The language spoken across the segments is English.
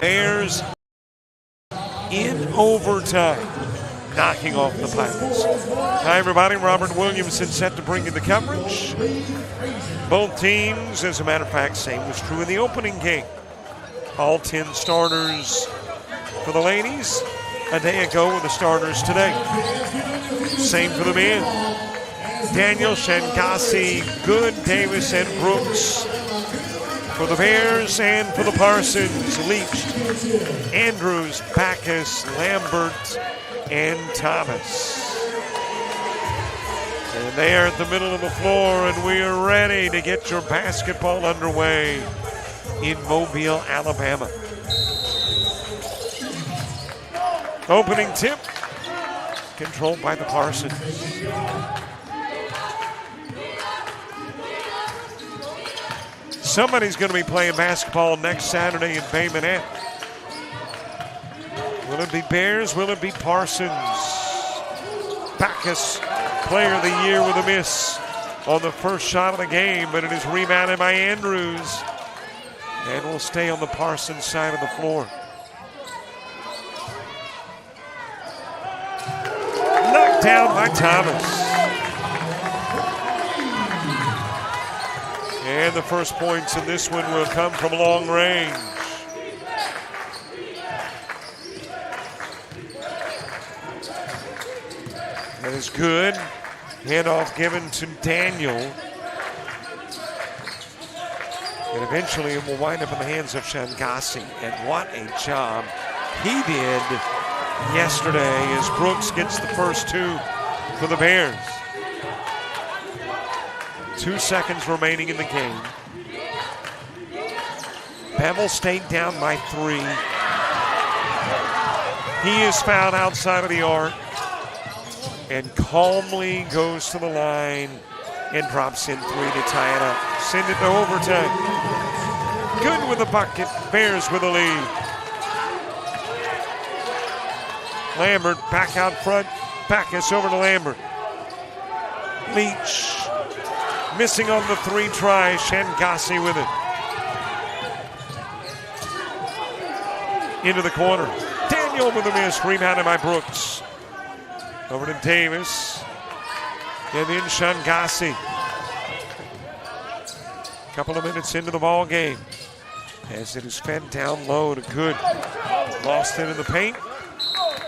Bears in overtime, knocking off the Pirates. Hi, everybody. Robert Williamson set to bring you the coverage. Both teams, as a matter of fact, same was true in the opening game. All 10 starters for the ladies a day ago with the starters today. Same for the men. Daniel, Shangasi, Good, Davis, and Brooks for the Bears, and for the Parsons, Leach, Andrews, Backus, Lambert, and Thomas. And they are at the middle of the floor, and we are ready to get your basketball underway in Mobile, Alabama. Opening tip, controlled by the Parsons. Somebody's going to be playing basketball next Saturday in Bay Minette. Will it be Bears? Will it be Parsons? Backus, player of the year with a miss on the first shot of the game, but it is rebounded by Andrews and will stay on the Parsons side of the floor. Knocked down by Thomas. And the first points in this one will come from long range. That is good. Handoff given to Daniel. And eventually it will wind up in the hands of Shangasi. And what a job he did yesterday as Brooks gets the first two for the Bears. 2 seconds remaining in the game. Bevill stayed down by 3. He is fouled outside of the arc and calmly goes to the line and drops in 3 to tie it up. Send it to overtime. Good with the bucket. Bears with the lead. Lambert back out front. Backus over to Lambert. Leach. Missing on the 3 try, Shangasi with it. Into the corner. Daniel with a miss, rebounded by Brooks. Over to Davis. And then Shangasi. Couple of minutes into the ball game. As it is fed down low to Good. Lost it in the paint.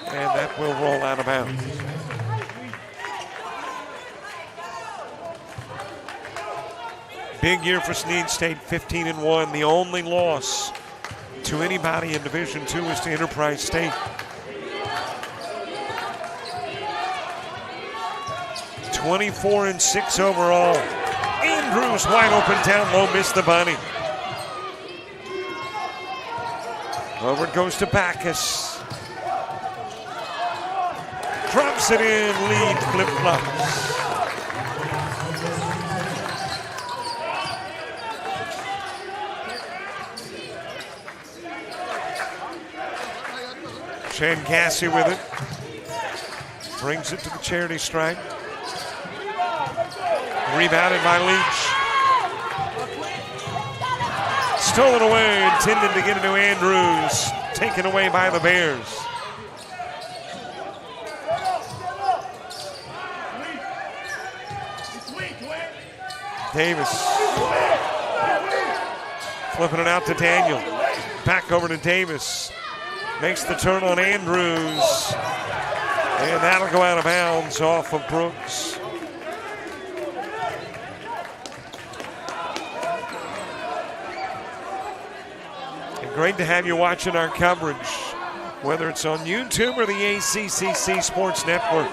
And that will roll out of bounds. Big year for Snead State, 15-1. The only loss to anybody in Division II is to Enterprise State. 24-6 overall. Andrews wide open down low, missed the bunny. Over it goes to Backus. Drops it in, lead flip-flops. Shangasi with it. Brings it to the charity stripe. Rebounded by Leach. Stolen away, intended to get it to Andrews. Taken away by the Bears. Davis. Flipping it out to Daniel. Back over to Davis. Makes the turn on Andrews. And that'll go out of bounds off of Brooks. And great to have you watching our coverage, whether it's on YouTube or the ACCC Sports Network.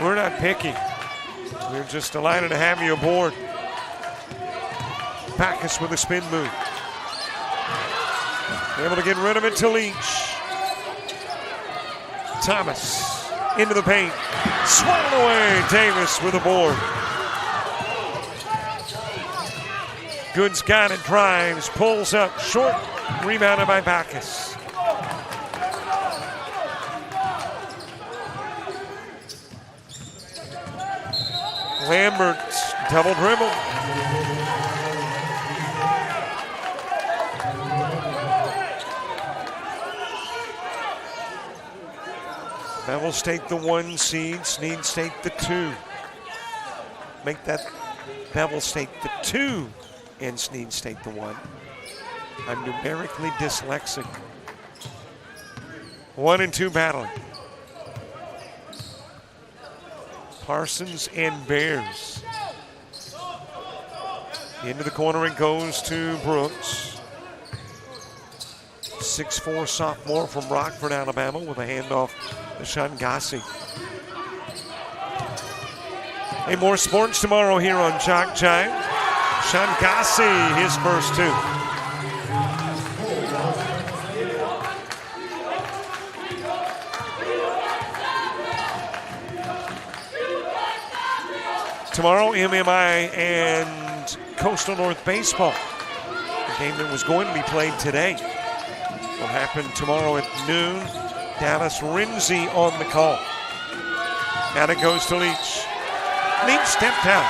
We're not picky. We're just delighted to have you aboard. Backus with a spin move. Able to get rid of it to Leach. Thomas into the paint. Swung away. Davis with a board. Goods got it. Drives. Pulls up. Short. Rebounded by Backus. Lambert, double dribble. Bevill State the 1 seed, Snead State the 2. Make that Bevill State the 2 and Snead State the 1. I'm numerically dyslexic. 1 and 2 battling. Parsons and Bears. Into the corner it goes to Brooks. 6'4" sophomore from Rockford, Alabama, with a handoff to Shangasi. Hey, more sports tomorrow here on JockJive. Shangasi, his first 2. Tomorrow, MMI and Coastal North Baseball. The game that was going to be played today will happen tomorrow at noon. Dallas Renzi on the call. Now it goes to Leach. Leach stepped out.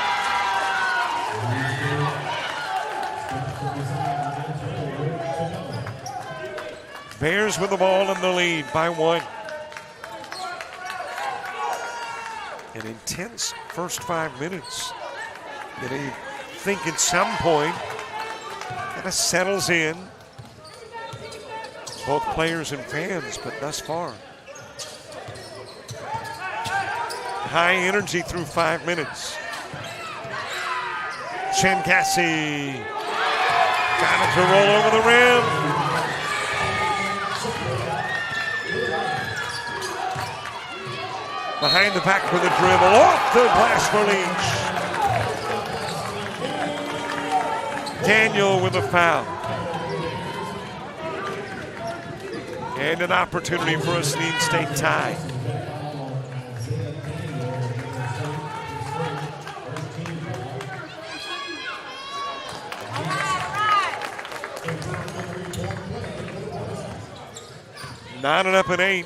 Bears with the ball in the lead by 1. An intense first 5 minutes. And I think at some point, kind of settles in. Both players and fans, but thus far. High energy through 5 minutes. Shangasi got it to roll over the rim. Behind the back with a dribble, off the glass for Leach. Daniel with a foul. And an opportunity for a Snead State tie. Knotted up at 8.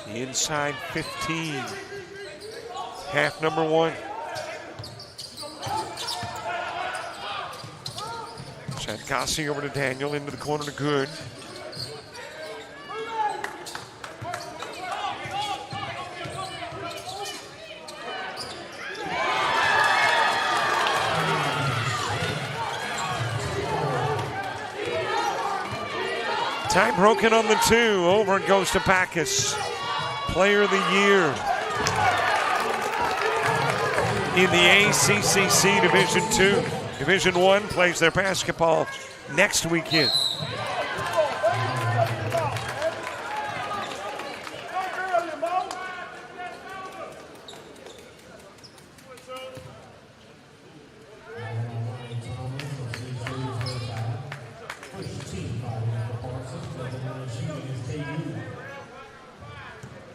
Inside 15. Half number 1. Shangasi over to Daniel, into the corner to Good. Tie broken on the 2. Over it goes to Backus. Player of the year in the ACCC Division II. Division I plays their basketball next weekend.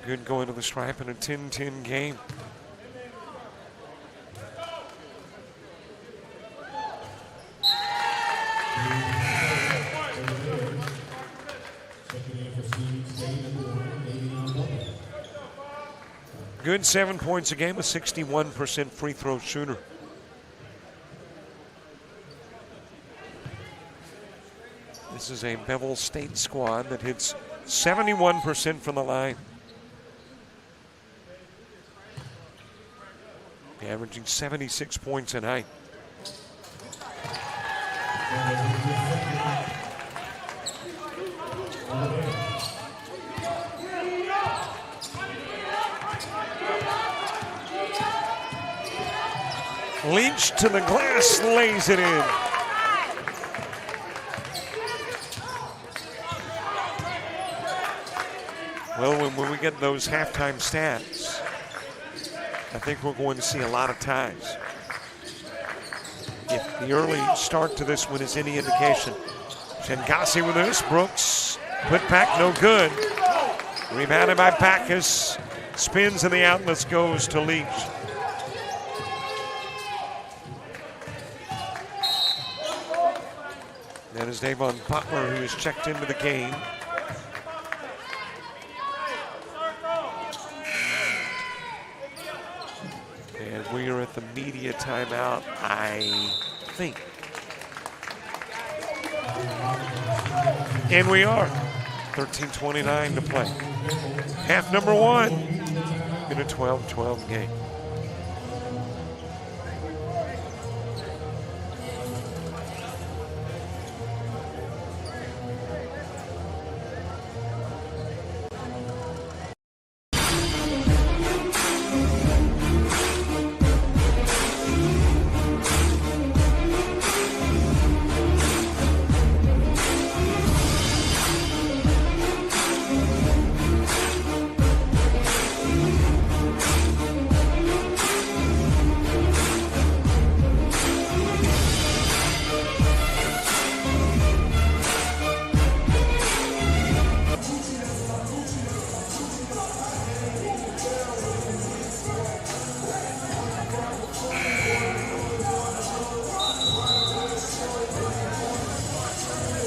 Good going to the stripe in a 10-10 game. Good 7 points a game, a 61% free throw shooter. This is a Bevill State squad that hits 71% from the line. Averaging 76 points a night. Leach to the glass, lays it in. Well, when we get those halftime stats, I think we're going to see a lot of ties. If the early start to this one is any indication. Shangasi with this. Brooks put back, no good. Rebounded by Backus. Spins in the outlets, goes to Leach. That is Davon Butler, who has checked into the game. And we are at the media timeout, I think. And we are. 13:29 to play. Half number one in a 12-12 game.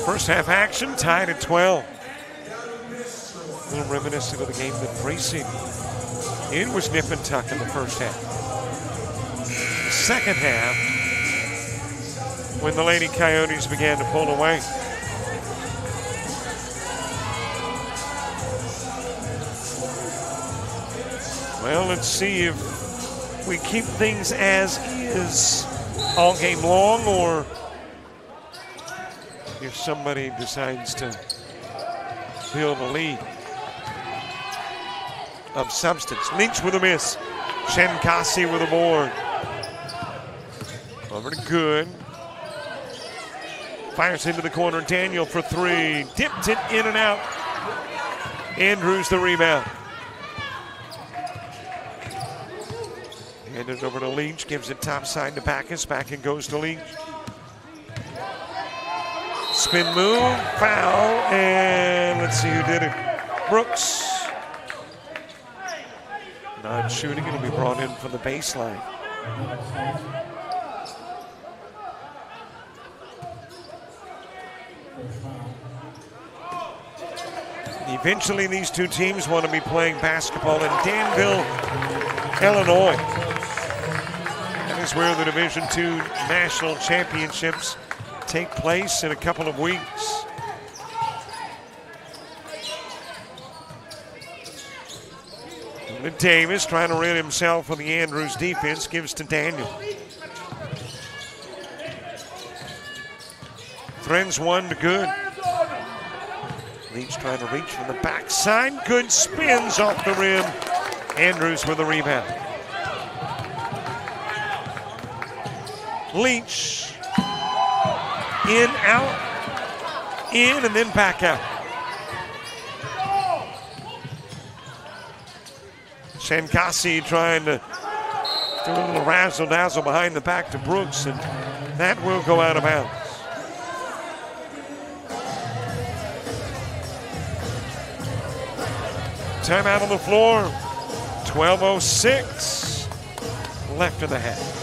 First half action tied at 12. A little reminiscent of the game that preceded. It was nip and tuck in the first half. The second half, when the Lady Coyotes began to pull away. Well, let's see if we keep things as is all game long, or if somebody decides to build a lead of substance. Leach with a miss. Shenkasi with a board. Over to Good. Fires into the corner. Daniel for three. Dipped it in and out. Andrews the rebound. Handed it over to Leach. Gives it top side to Backus. Back it goes to Leach. Spin move, foul, and let's see who did it. Brooks. Not shooting, it'll be brought in from the baseline. Eventually these two teams want to be playing basketball in Danville, Illinois. That is where the Division II National Championships take place in a couple of weeks. And Davis trying to rid himself of the Andrews defense, gives to Daniel. Threads one to Good. Leach trying to reach from the backside. Good spins off the rim. Andrews with a rebound. Leach. In, out, in, and then back out. Shenkasi trying to do a little razzle-dazzle behind the back to Brooks, and that will go out of bounds. Timeout on the floor. 12:06 left in the half.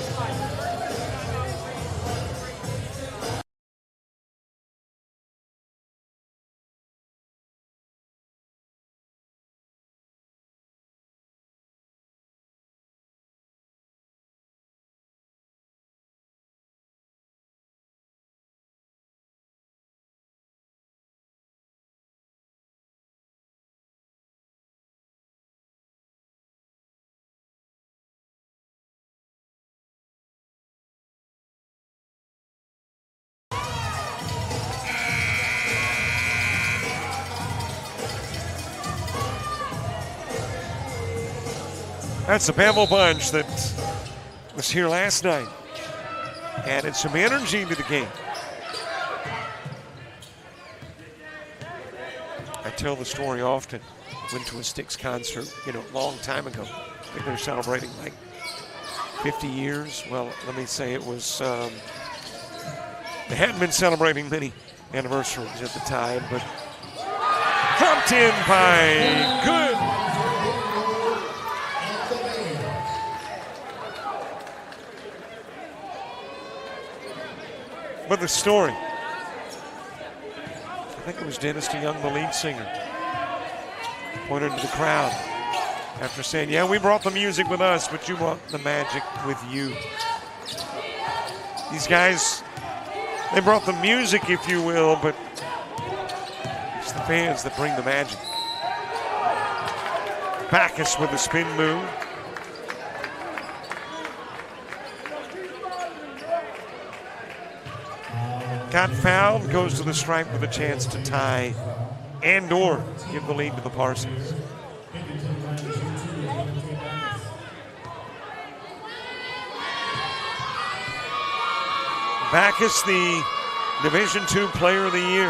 That's the Bevill bunch that was here last night. Added some energy to the game. I tell the story often. Went to a Styx concert, a long time ago. I think they're celebrating like 50 years. Well, let me say it was, they hadn't been celebrating many anniversaries at the time, but dropped in by Good. But the story, I think it was Dennis DeYoung, the lead singer, pointed to the crowd. After saying, yeah, we brought the music with us, but you brought the magic with you. These guys, they brought the music, if you will, but it's the fans that bring the magic. Backus with a spin move. Got fouled, goes to the stripe with a chance to tie and or give the lead to the Parsons. Backus, the Division II Player of the Year.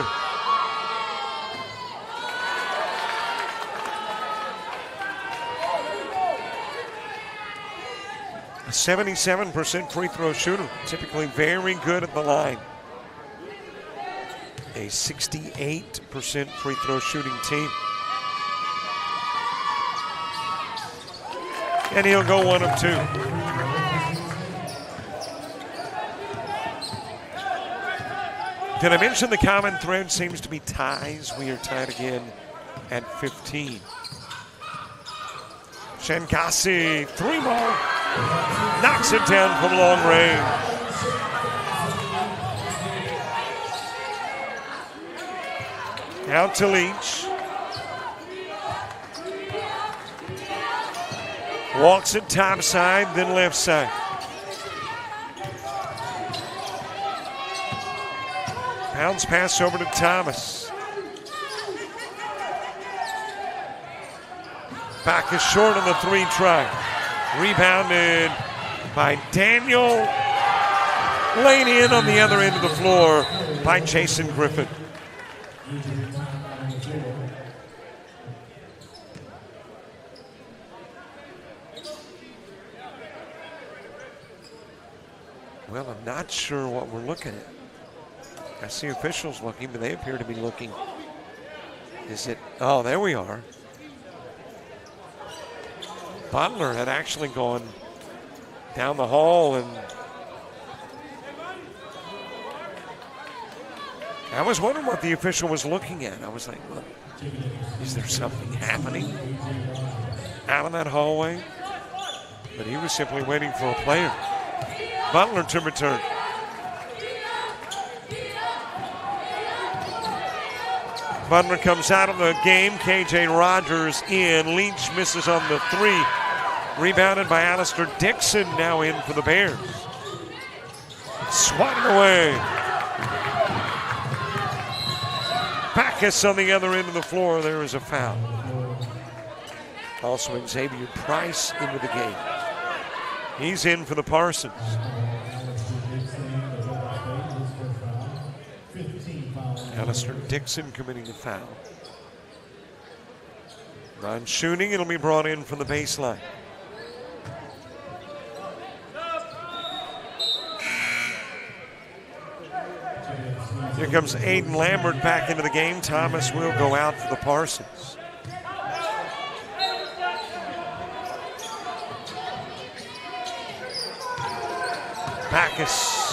A 77% free throw shooter, typically very good at the line. A 68% free throw shooting team. And he'll go 1 of 2. Did I mention the common thread seems to be ties? We are tied again at 15. Shankasi, 3-ball, knocks it down from long range. Out to Leach. Walks it top side, then left side. Pounds pass over to Thomas. Back is short on the 3 try. Rebounded by Daniel. Laid in on the other end of the floor by Jason Griffin. Well, I'm not sure what we're looking at. I see officials looking, but they appear to be looking. Is it? Oh, there we are. Butler had actually gone down the hall, and I was wondering what the official was looking at. I was like, well, is there something happening out in that hallway? But he was simply waiting for a player. Butler to return. Butler comes out of the game. KJ Rogers in. Leach misses on the 3. Rebounded by Alistair Dixon, now in for the Bears. Swatted away. Backus on the other end of the floor. There is a foul. Also Xavier Price into the game. He's in for the Parsons. Alistair Dixon committing the foul. On shooting, it'll be brought in from the baseline. Here comes Aiden Lambert back into the game. Thomas will go out for the Parsons. Backus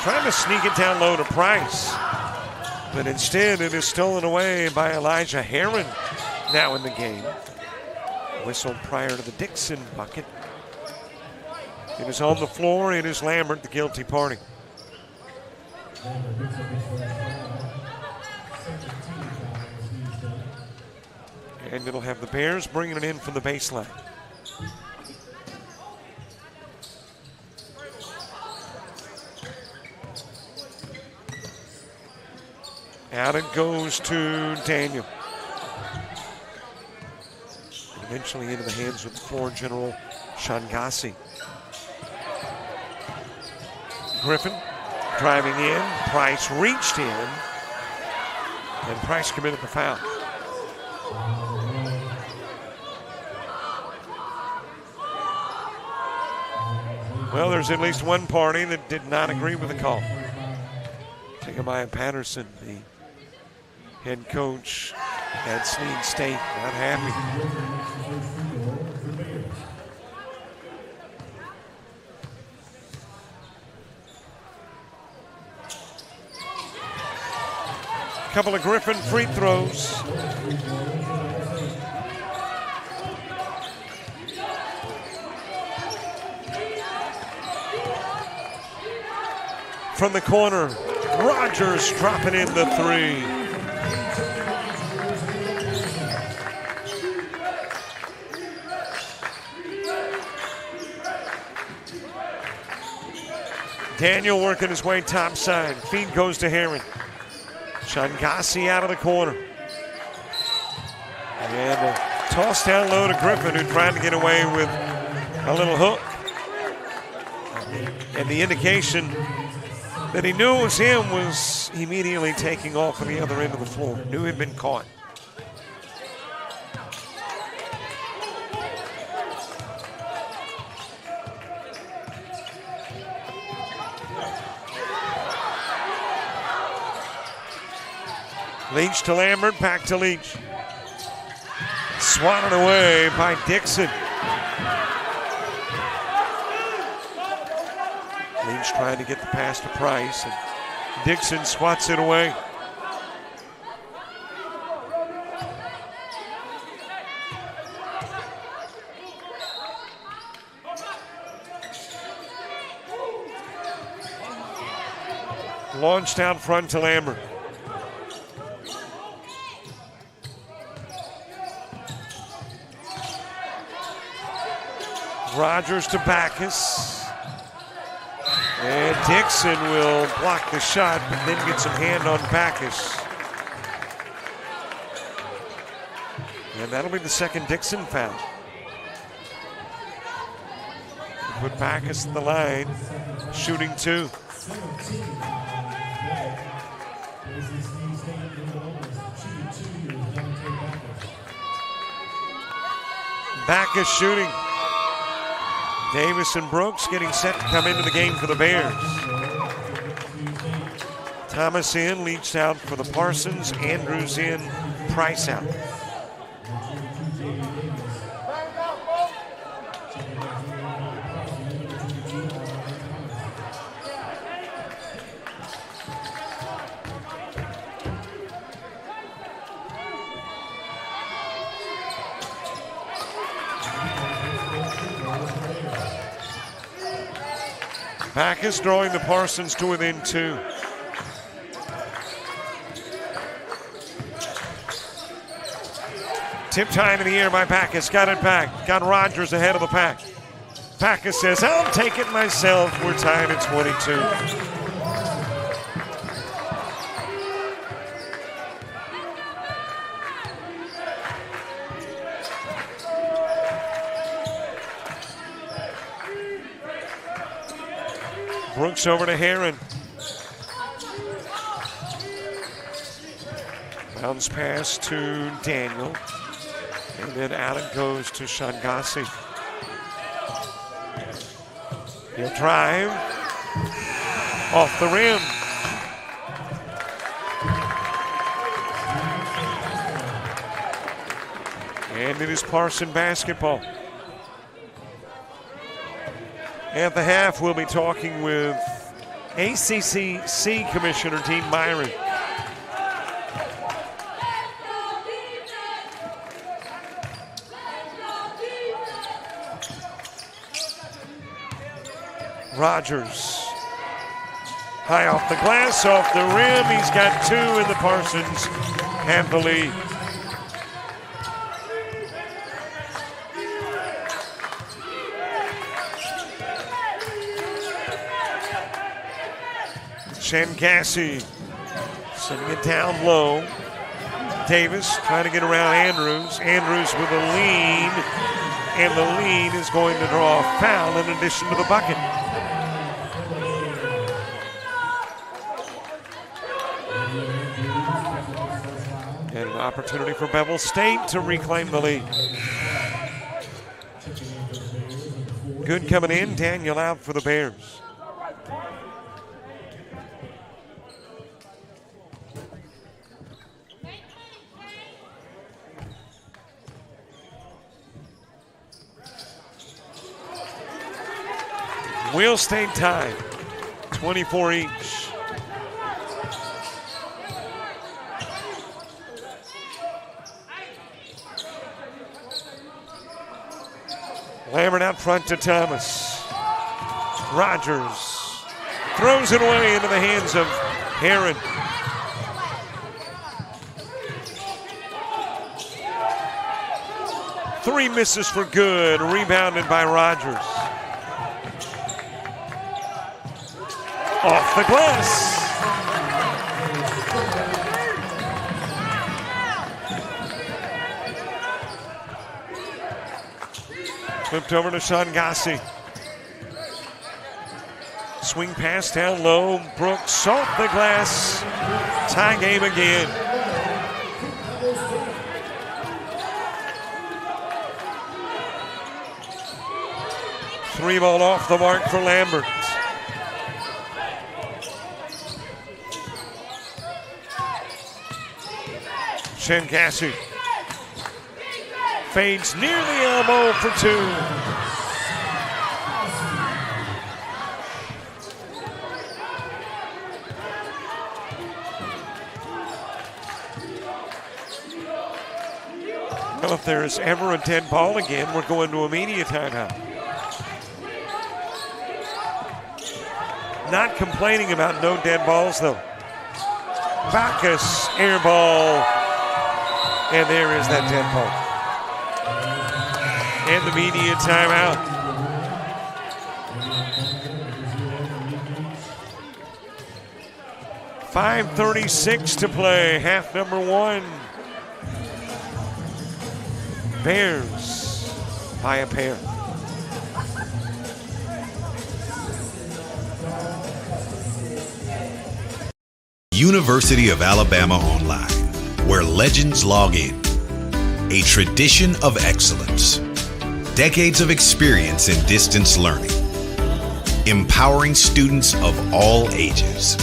trying to sneak it down low to Price, but instead it is stolen away by Elijah Herron, now in the game. Whistled prior to the Dixon bucket. It is on the floor. It is Lambert, the guilty party. And it'll have the Bears bringing it in from the baseline. Out it goes to Daniel. And eventually into the hands of the floor general, Shangasi. Griffin driving in. Price reached in. And Price committed the foul. Well, there's at least one party that did not agree with the call. Jeremiah Patterson, the head coach at Snead State, not happy. Couple of Griffin free throws. from the corner. Rogers dropping in the three. Daniel working his way topside. Feed goes to Heron. Shangasi out of the corner. And a toss down low to Griffin, who tried to get away with a little hook. And the indication that he knew it was him was immediately taking off on the other end of the floor. Knew he'd been caught. Leach to Lambert, back to Leach. Swatted away by Dixon. Leach trying to get the pass to Price, and Dixon swats it away. Launched out front to Lambert. Rogers to Backus. And Dixon will block the shot, but then get some hand on Backus. And that'll be the second Dixon foul. Put Backus in the line, shooting two. Backus shooting. Davis and Brooks getting set to come into the game for the Bears. Thomas in, Leach out for the Parsons, Andrews in, Price out. Backus drawing the Parsons to within two. Tip time in the air by Backus. Got it back. Got Rogers ahead of the pack. Backus says, I'll take it myself. We're tied at 22. Brooks over to Heron. Bounce pass to Daniel. And then out it goes to Shangasi. He'll drive. Off the rim. And it is Parson basketball. At the half, we'll be talking with ACCC Commissioner Dean Myron. Rogers. High off the glass, off the rim. He's got two, and the Parsons have the lead. Shangasi sending it down low. Davis trying to get around Andrews. Andrews with a lean, and the lean is going to draw a foul in addition to the bucket. And an opportunity for Bevill State to reclaim the lead. Good coming in, Daniel out for the Bears. We'll stay tied, 24 each. Lambert out front to Thomas. Rogers Throws it away into the hands of Heron. Three misses for good, rebounded by Rogers. Off the glass. Flipped over to Shangasi. Swing pass down low. Brooks off the glass. Tie game again. Three ball off the mark for Lambert. Shangasi fades near the elbow for two. Well, if there's ever a dead ball again, we're going to immediate timeout. Not complaining about no dead balls, though. Bacchus, air ball, and there is that dead ball. And the immediate timeout. .536 to play, half number one. Bears by a pair. University of Alabama Online, where legends log in. A tradition of excellence. Decades of experience in distance learning. Empowering students of all ages.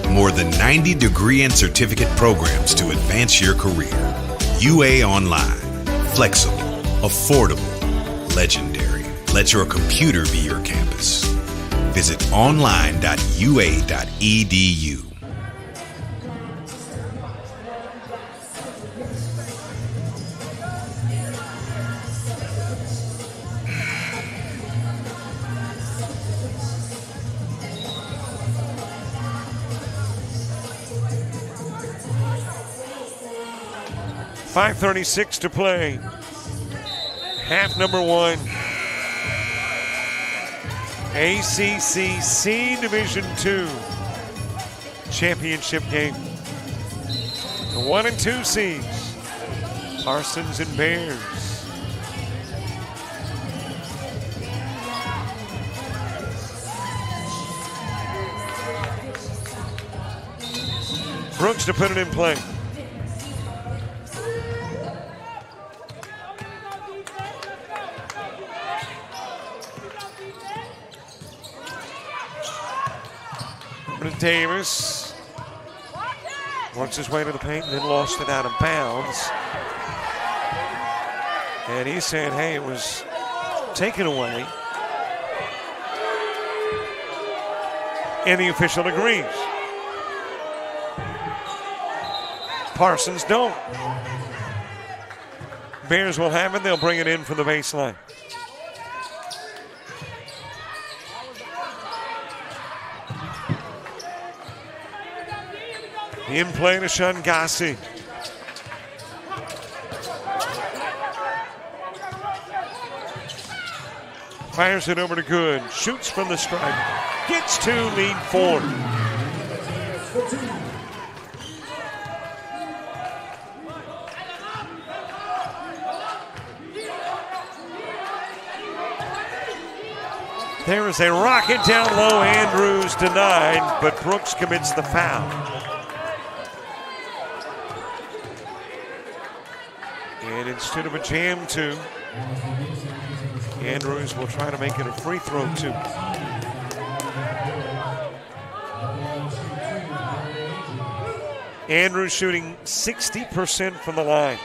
More than 90 degree and certificate programs to advance your career. UA Online. Flexible, affordable, legendary. Let your computer be your campus. Visit online.ua.edu. .536 to play. Half number one. ACCC Division II championship game. The 1 and 2 seeds, Parsons and Bears. Brooks to put it in play. Davis works his way to the paint and then lost it out of bounds. And he's saying, hey, it was taken away. And the official agrees. Parsons don't. Bears will have it. They'll bring it in from the baseline. In play to Shangasi. Fires it over to Good. Shoots from the stripe. Gets two, lead four. There is a rocket down low. Andrews denied, but Brooks commits the foul. And instead of a jam two, Andrews will try to make it a free throw two. Andrews shooting 60% from the line.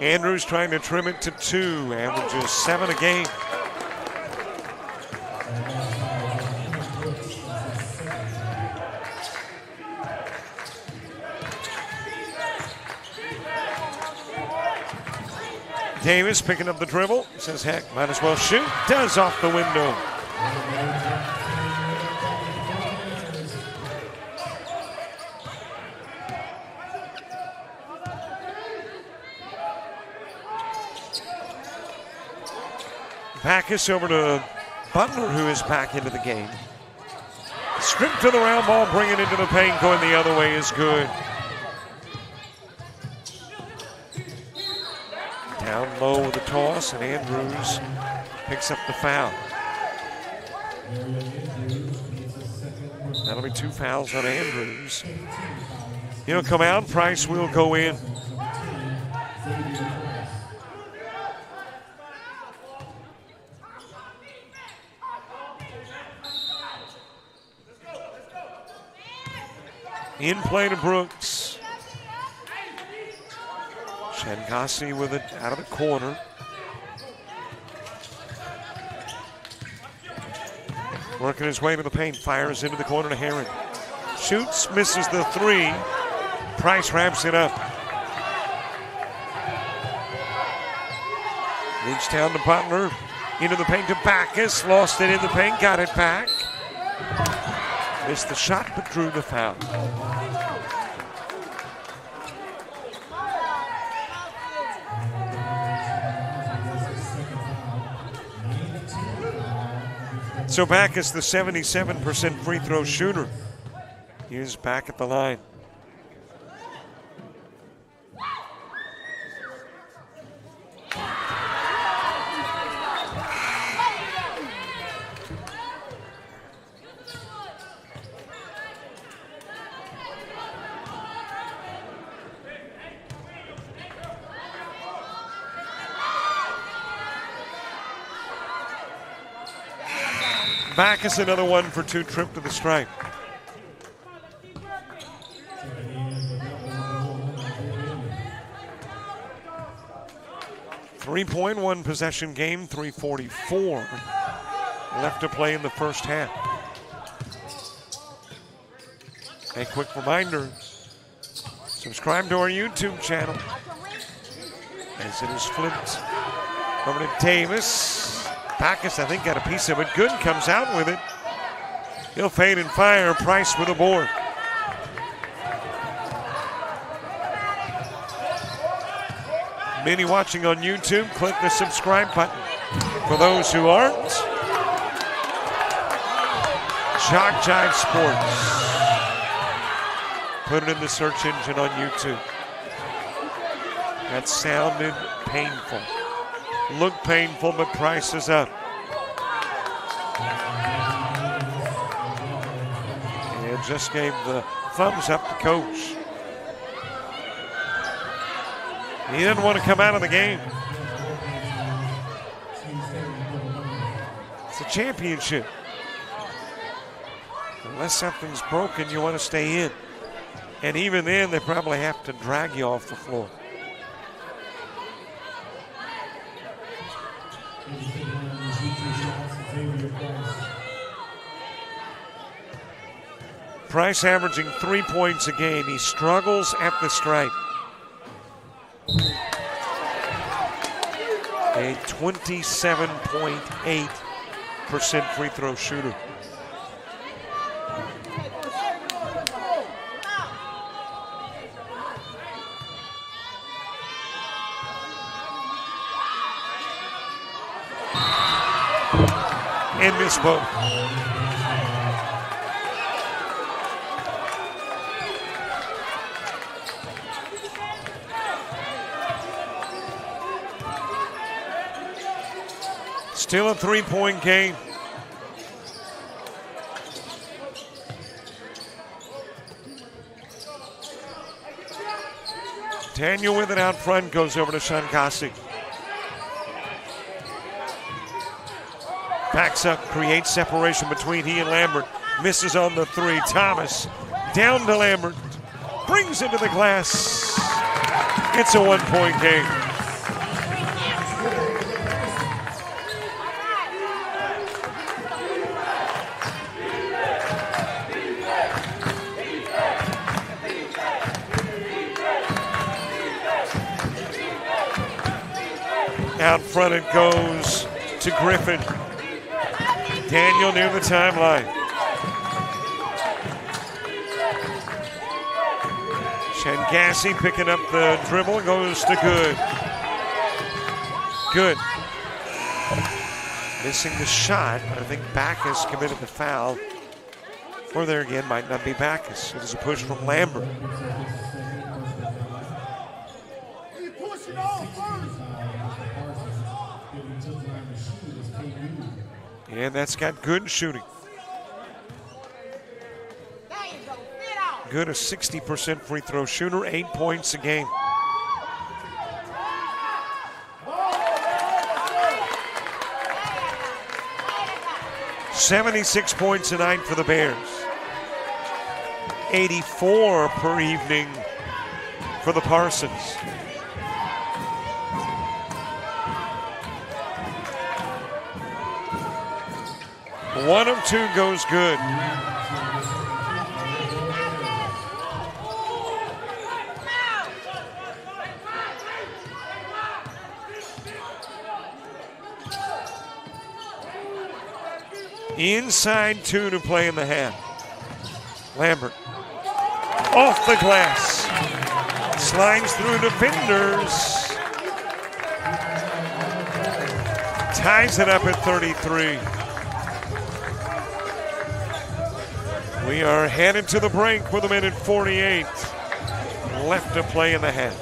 Andrews trying to trim it to two, averages 7 a game. Davis picking up the dribble. Says, heck, might as well shoot. Does off the window. Backus over to Butler, who is back into the game. Stripped to the round ball, bringing it into the paint, going the other way is good. Down low with the toss, and Andrews picks up the foul. That'll be 2 fouls on Andrews. He'll come out, Price will go in. In play to Brooks. Shankasi with it out of the corner. Working his way to the paint, fires into the corner to Herron. Shoots, misses the 3. Price wraps it up. Reached down to Butler, into the paint to Backus, lost it in the paint, got it back. Missed the shot, but drew the foul. So Backus, the 77% free throw shooter, he is back at the line. Backus, another 1 for 2 trip to the stripe. .1 possession game, 3:44 left to play in the first half. A quick reminder, subscribe to our YouTube channel as it is flipped over to Davis. Backus, I think, got a piece of it. Good comes out with it. He'll fade and fire. Price with a board. Many watching on YouTube, click the subscribe button. For those who aren't, JockJive Sports. Put it in the search engine on YouTube. That sounded painful. Looked painful, but Price is up. And just gave the thumbs up to coach. He didn't want to come out of the game. It's a championship. Unless something's broken, you want to stay in. And even then, they probably have to drag you off the floor. Price averaging 3 points a game. He struggles at the stripe. A 27.8% free throw shooter. And miss both. Still a 3-point game. Daniel with it out front, goes over to Shankasi. Backs up, creates separation between he and Lambert. Misses on the 3. Thomas down to Lambert. Brings it to the glass. It's a 1-point game. Out front it goes to Griffin. Daniel near the timeline. Shangassi picking up the dribble, goes to Good. Good. Missing the shot, but I think Backus committed the foul. Or there again, might not be Backus. It is a push from Lambert. And that's got Good shooting. Good, a 60% free throw shooter, 8 points a game. $76 points a night for the Bears. 84 per evening for the Parsons. One of two goes Good. Inside 2 to play in the half. Lambert off the glass. Slides through defenders. Ties it up at 33. We are headed to the break with 1:48 left to play in the half.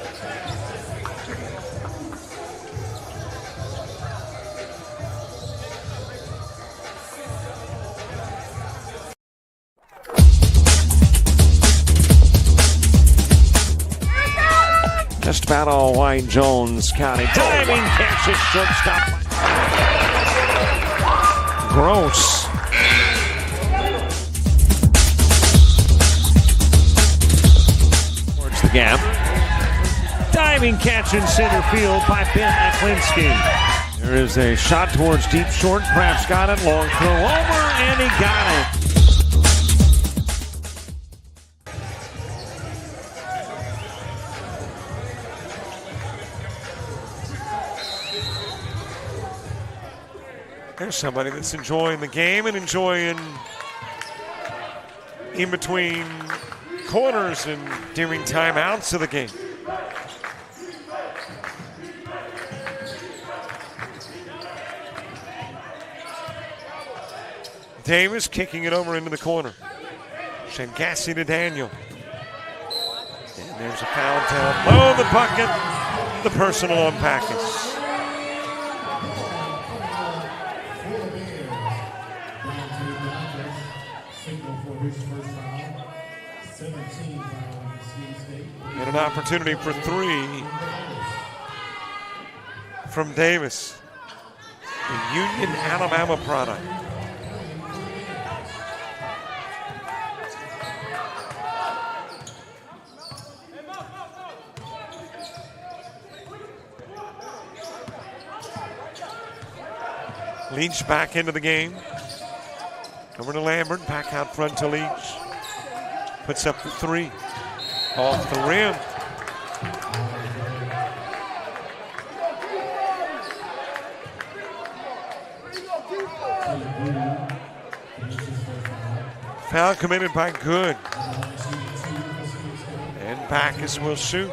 Just about all Wayne Jones County. Diving catch it, shortstop. Gross. Towards the gap. Diving catch in center field by Ben Aklinski. There is a shot towards deep short. Kraft's got it. Long throw over, and he got it. There's somebody that's enjoying the game and enjoying in between quarters and during timeouts of the game. Davis kicking it over into the corner. Shangassi to Daniel. And there's a foul down low, the bucket, the personal on Backus. And an opportunity for 3 from Davis, the Union, Alabama product. Leach back into the game. Over to Lambert, back out front to Leach. Puts up the 3. Off the rim. Foul committed by Good. And Backus will shoot.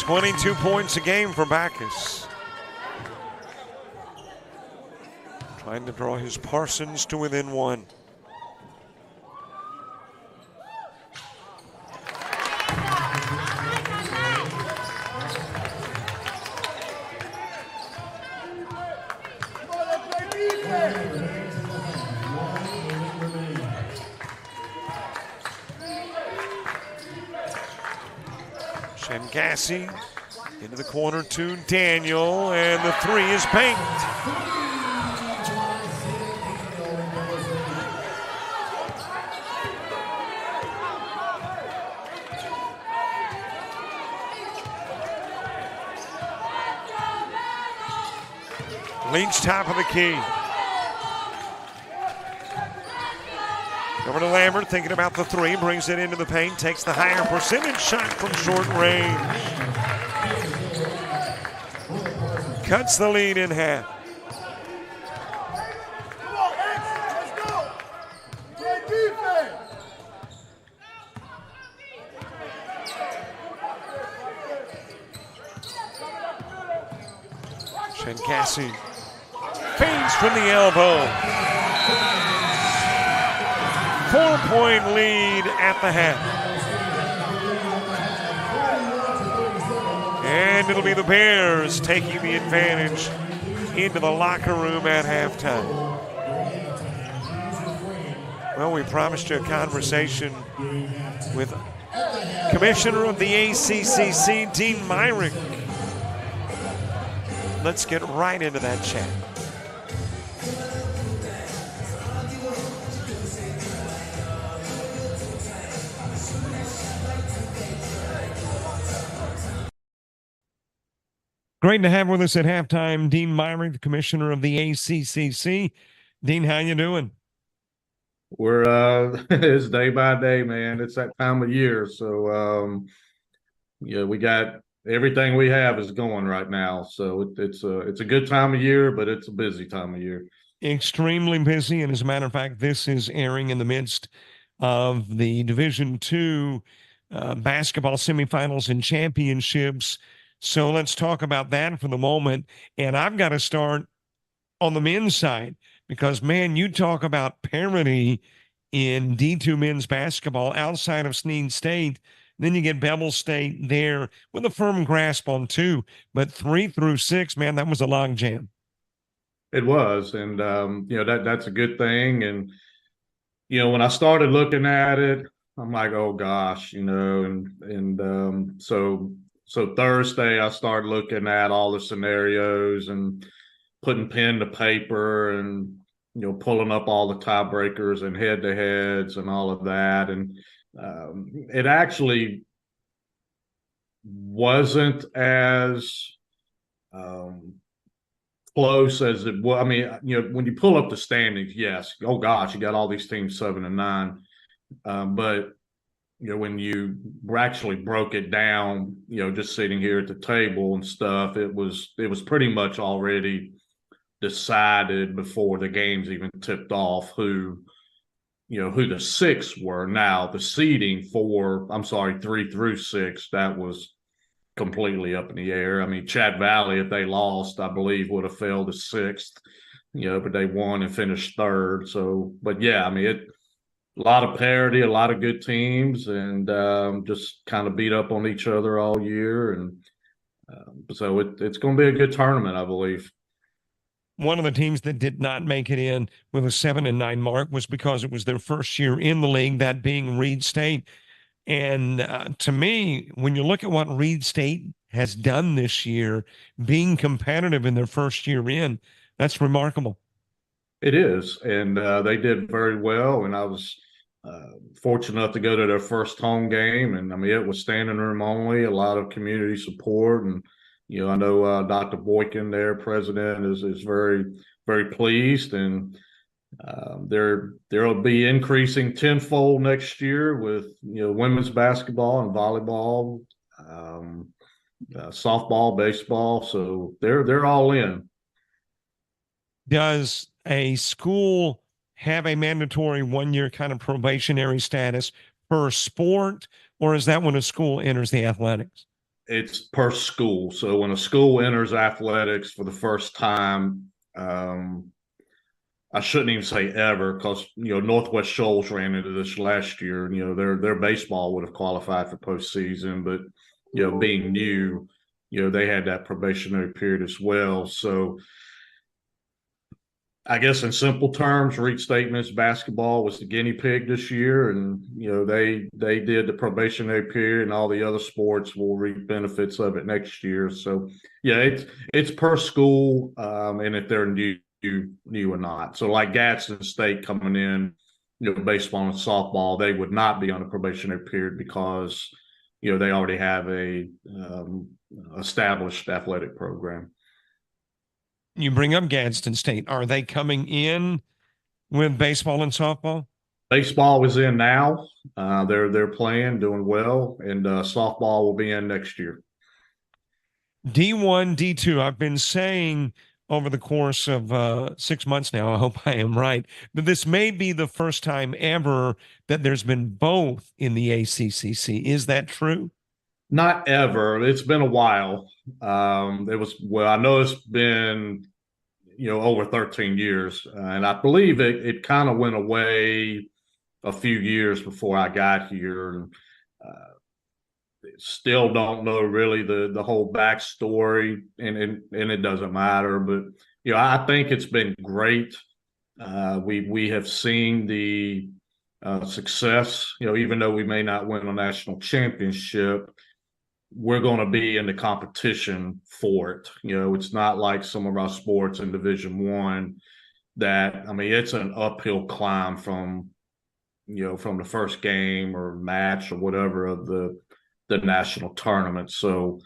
$22 points a game for Backus. Trying to draw his Parsons to within 1. Shangassi into the corner to Daniel, and the 3 is banked. Leach top of the key. Over to Lambert, thinking about the three, brings it into the paint, takes the higher percentage shot from short range. Cuts the lead in half. Cassie fades from the elbow. 4-point lead at the half. And it'll be the Bears taking the advantage into the locker room at halftime. Well, we promised you a conversation with Commissioner of the ACCC, Dean Myrick. Let's get right into that chat. Great to have with us at halftime Dean Myrick, the commissioner of the ACCC. Dean, how you doing? We're it's day by day, man. It's that time of year, so we got everything we have is going right now. So it's a good time of year, but it's a busy time of year. Extremely busy, and as a matter of fact, this is airing in the midst of the Division II basketball semifinals and championships. So let's talk about that for the moment. And I've got to start on the men's side because, man, you talk about parity in D2 men's basketball outside of Snead State. Then you get Bevill State there with a firm grasp on 2. But 3 through 6, man, that was a log jam. It was. And, that's a good thing. And, when I started looking at it, I'm like, oh, gosh, So Thursday, I started looking at all the scenarios and putting pen to paper and, pulling up all the tiebreakers and head-to-heads and all of that. And it actually wasn't as close as it was. I mean, when you pull up the standings, yes, oh, gosh, you got all these teams 7 and 9. But when you actually broke it down, just sitting here at the table and stuff, it was pretty much already decided before the games even tipped off who the 6 were. Now the seeding 3 through 6, that was completely up in the air. I mean, Chat Valley, if they lost, I believe would have fell to 6th, but they won and finished 3rd. So, but yeah, I mean, a lot of parity, a lot of good teams, and just kind of beat up on each other all year. And so it's going to be a good tournament, I believe. One of the teams that did not make it in with a 7-9 mark was because it was their first year in the league, that being Reed State. And to me, when you look at what Reed State has done this year, being competitive in their first year in, that's remarkable. It is, and they did very well. And I was fortunate enough to go to their first home game, and I mean, it was standing room only, a lot of community support. And I know Dr. Boykin, their president, is very, very pleased, and there'll be increasing tenfold next year with women's basketball and volleyball, softball, baseball. So they're all in. Does a school have a mandatory 1-year kind of probationary status per sport, or is that when a school enters the athletics? It's per school. So when a school enters athletics for the first time, I shouldn't even say ever, because Northwest Shoals ran into this last year. Their baseball would have qualified for postseason, but being new, they had that probationary period as well. So I guess in simple terms, Reed State men's basketball was the guinea pig this year, and they did the probationary period, and all the other sports will reap benefits of it next year. So yeah, it's per school, and if they're new or not. So like Gadsden State coming in, baseball and softball, they would not be on a probationary period because they already have a established athletic program. You bring up Gadsden State. Are they coming in with baseball and softball? Baseball is in now. They're playing, doing well, and softball will be in next year. D1, D2. I've been saying over the course of 6 months now, I hope I am right, that this may be the first time ever that there's been both in the ACCC. Is that true? Not ever. It's been a while. I know it's been, over 13 years. And I believe it kind of went away a few years before I got here. And still don't know really the whole backstory, and it doesn't matter. But, I think it's been great. We have seen the success, even though we may not win a national championship, we're going to be in the competition for it. It's not like some of our sports in Division I that, it's an uphill climb from the first game or match or whatever of the national tournament. So,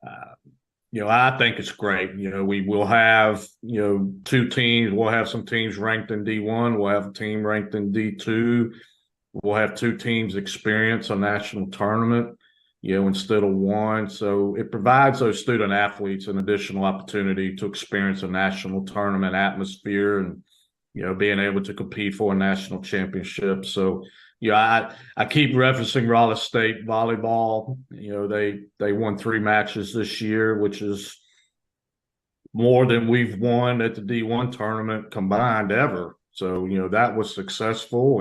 I think it's great. We will have, two teams. We'll have some teams ranked in D1. We'll have a team ranked in D2. We'll have two teams experience a national tournament, instead of one. So it provides those student athletes an additional opportunity to experience a national tournament atmosphere and, being able to compete for a national championship. So, I keep referencing Raleigh State volleyball. They won 3 matches this year, which is more than we've won at the D1 tournament combined ever. So, that was successful.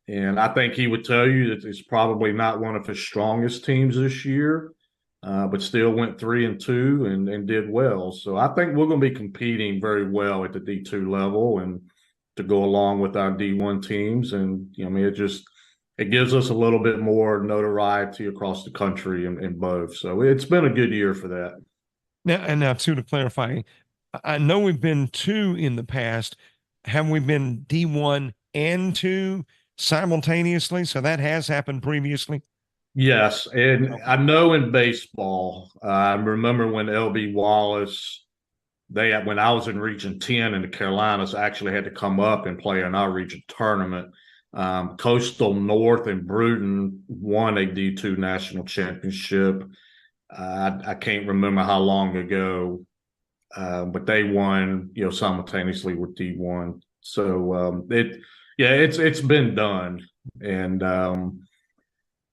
And I think he would tell you that it's probably not one of his strongest teams this year, but still went 3-2 and did well. So I think we're going to be competing very well at the D2 level and to go along with our D1 teams. And, it gives us a little bit more notoriety across the country in both. So it's been a good year for that. Now, too, to clarify, I know we've been 2 in the past. Have we been D1 and 2 simultaneously? So that has happened previously? Yes, and I know in baseball, I remember when LB Wallace, when I was in Region 10 in the Carolinas, actually had to come up and play in our region tournament. Coastal North and Bruton won a D2 national championship. I can't remember how long ago, but they won, simultaneously with D1. So it's been done, and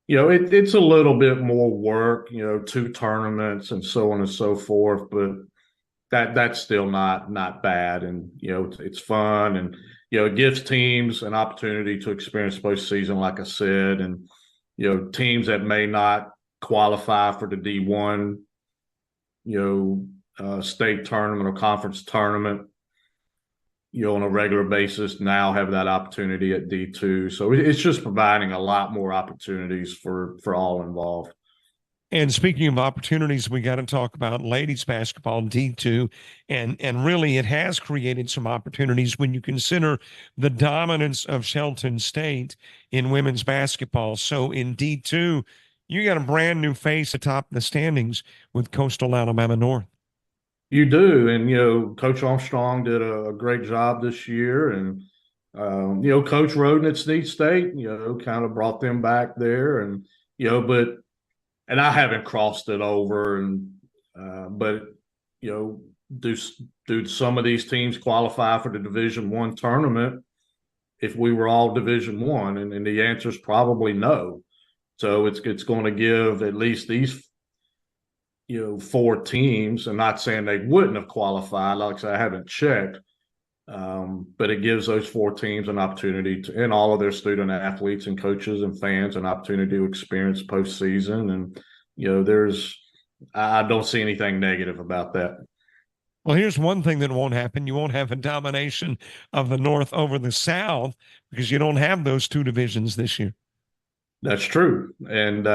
it's a little bit more work, 2 tournaments and so on and so forth, but that's still not bad. And, it's fun, and, it gives teams an opportunity to experience postseason, like I said, and, teams that may not qualify for the D1, state tournament or conference tournament, on a regular basis now have that opportunity at D2. So it's just providing a lot more opportunities for all involved. And speaking of opportunities, we got to talk about ladies basketball D2, and really it has created some opportunities when you consider the dominance of Shelton State in women's basketball. So in D2, you got a brand new face atop the standings with Coastal Alabama North. You do, and Coach Armstrong did a great job this year, and Coach Roden at Snead State, kind of brought them back there, and and I haven't crossed it over, and but do some of these teams qualify for the Division I tournament if we were all Division I? And the answer is probably no. So it's going to give at least these 4 teams. I'm not saying they wouldn't have qualified, like I said, I haven't checked, but it gives those 4 teams an opportunity to, and all of their student athletes and coaches and fans, an opportunity to experience postseason. And I don't see anything negative about that. Well, here's one thing that won't happen. You won't have a domination of the North over the South because you don't have those 2 divisions this year. That's true. And,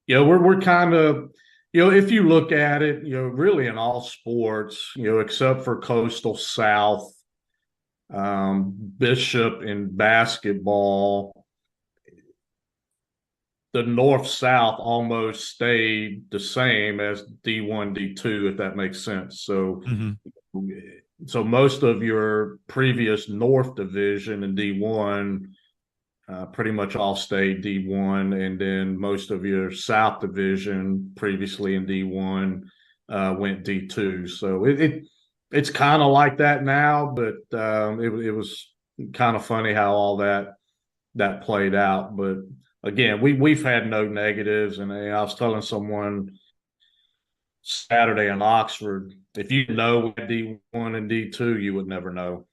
we're kind of, if you look at it, really in all sports, except for Coastal South, Bishop in basketball, the North-South almost stayed the same as D1, D2, if that makes sense. So, so most of your previous North Division in D1 pretty much all stayed D1, and then most of your South Division previously in D1 went D2. So it's kind of like that now, but it was kind of funny how all that played out. But again, we've had no negatives, and I was telling someone Saturday in Oxford, if you know D1 and D2, you would never know.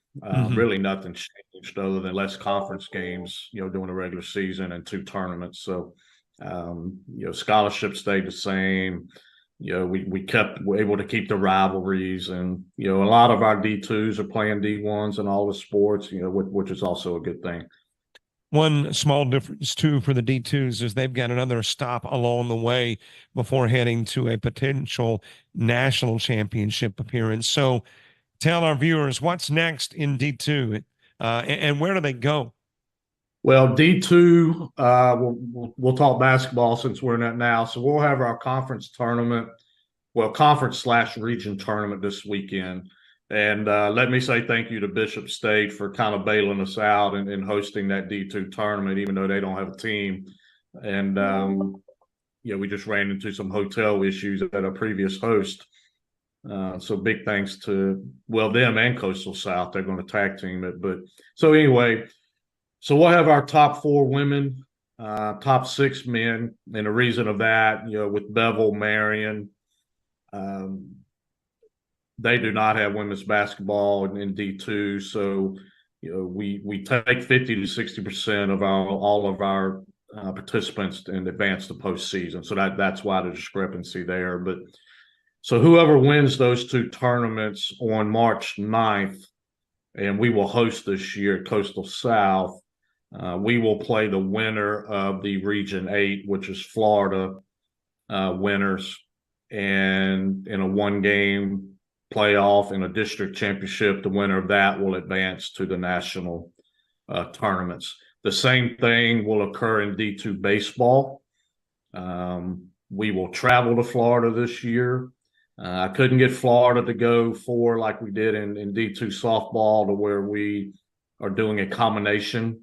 Really nothing changed other than less conference games, during the regular season and 2 tournaments. So, scholarships stayed the same. We were able to keep the rivalries, and, a lot of our D2s are playing D1s in all the sports, which is also a good thing. One small difference, too, for the D2s is they've got another stop along the way before heading to a potential national championship appearance. So tell our viewers what's next in D2 and where do they go? Well, D2, we'll talk basketball since we're in that now. So we'll have our conference tournament, conference/region tournament this weekend. And let me say thank you to Bishop State for kind of bailing us out and hosting that D2 tournament, even though they don't have a team. And, we just ran into some hotel issues at a previous host. So big thanks to, them and Coastal South. They're going to tag team it. But so anyway, so we'll have our top 4 women, top 6 men. And the reason of that, with Bevill, Marion, they do not have women's basketball in D2, so we take 50 to 60% of all of our participants and advance to postseason. So that's why the discrepancy there. But so whoever wins those 2 tournaments on March 9th, and we will host this year at Coastal South, we will play the winner of the Region 8, which is Florida winners, and in a 1-game playoff in a district championship, the winner of that will advance to the national tournaments. The same thing will occur in D2 baseball. We will travel to Florida this year. I couldn't get Florida to go for like we did in D2 softball, to where we are doing a combination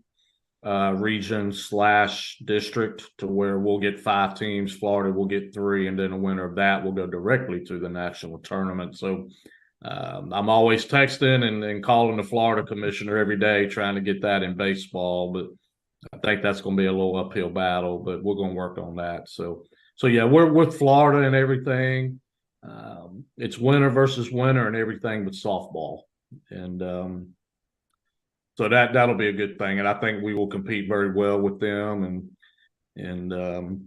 region/district, to where we'll get 5 teams, Florida will get 3, and then the winner of that will go directly to the national tournament. So I'm always texting and calling the Florida commissioner every day trying to get that in baseball, but I think that's going to be a little uphill battle, but we're going to work on that. So yeah, we're with Florida and everything. It's winner versus winner and everything but softball. And so that'll be a good thing, and I think we will compete very well with them. And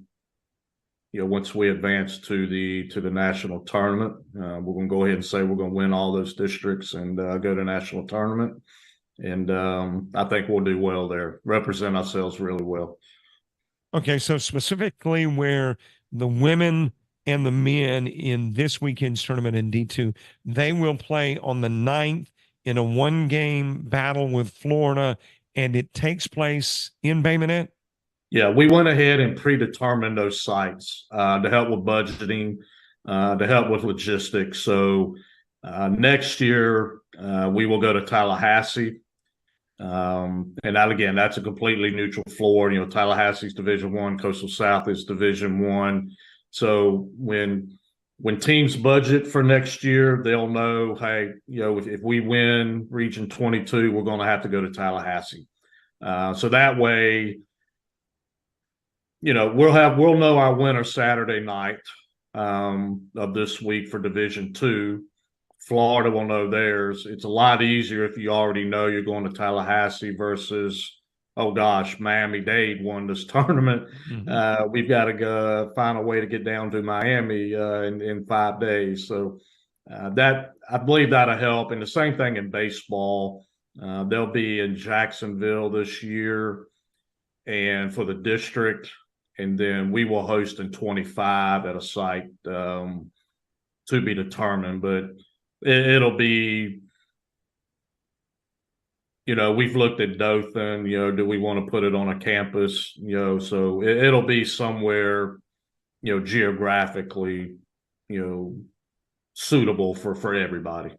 once we advance to the national tournament, we're going to go ahead and say we're going to win all those districts and go to national tournament. And I think we'll do well there, represent ourselves really well. Okay, so specifically where the women and the men in this weekend's tournament in D2, they will play on the 9th in a 1-game battle with Florida, and it takes place in Bay Minette? Yeah, we went ahead and predetermined those sites to help with budgeting, to help with logistics. So next year, we will go to Tallahassee. And that, again, that's a completely neutral floor. Tallahassee's Division I, Coastal South is Division I. So when teams budget for next year, they'll know, hey, if we win Region 22, we're going to have to go to Tallahassee. So that way, we'll know our winner Saturday night of this week for Division II. Florida will know theirs. It's a lot easier if you already know you're going to Tallahassee versus, oh gosh, Miami-Dade won this tournament. Mm-hmm. We've got to go find a way to get down to Miami in 5 days. So that, I believe, that'll help. And the same thing in baseball. They'll be in Jacksonville this year and for the district. And then we will host in 25 at a site to be determined. But it'll be, we've looked at Dothan, do we want to put it on a campus, so it'll be somewhere, geographically, suitable for everybody.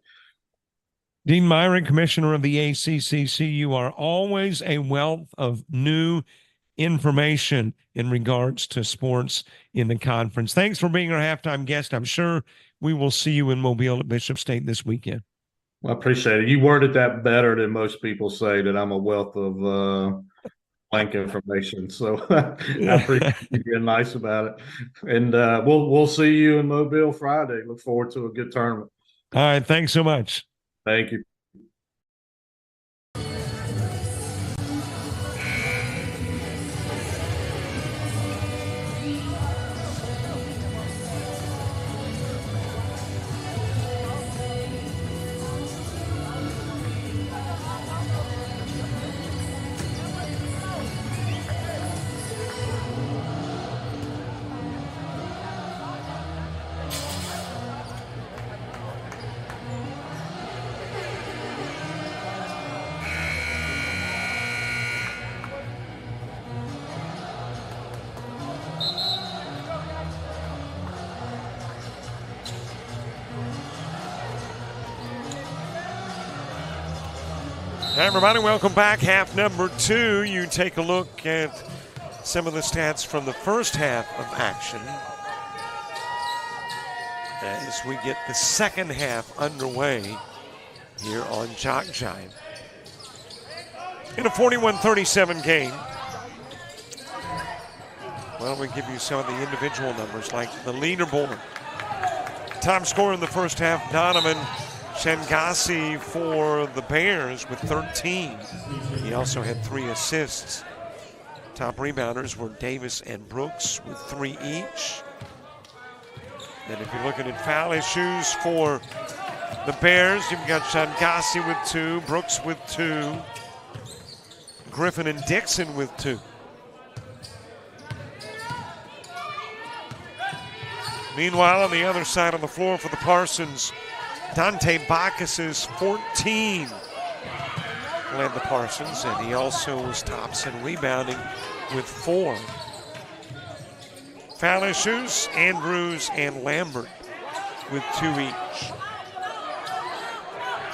Dean Myron, Commissioner of the ACCC, you are always a wealth of new information in regards to sports in the conference. Thanks for being our halftime guest. I'm sure we will see you in Mobile at Bishop State this weekend. Well, I appreciate it. You worded that better than most people say, that I'm a wealth of blank information. So I appreciate you being nice about it. And we'll see you in Mobile Friday. Look forward to a good tournament. All right. Thanks so much. Thank you. Hi, everybody. Welcome back. Half number 2. You take a look at some of the stats from the first half of action as we get the second half underway here on JockJive. In a 41-37 game, why don't we give you some of the individual numbers, like the leaderboard. Top scorer in the first half, Donovan Shengasi for the Bears with 13. He also had 3 assists. Top rebounders were Davis and Brooks with 3 each. And if you're looking at foul issues for the Bears, you've got Shengasi with 2, Brooks with 2, Griffin and Dixon with 2. Meanwhile, on the other side of the floor for the Parsons, Dante Bacchus's 14 led the Parsons, and he also was tops in rebounding with 4. Foul issues, Andrews and Lambert with 2 each.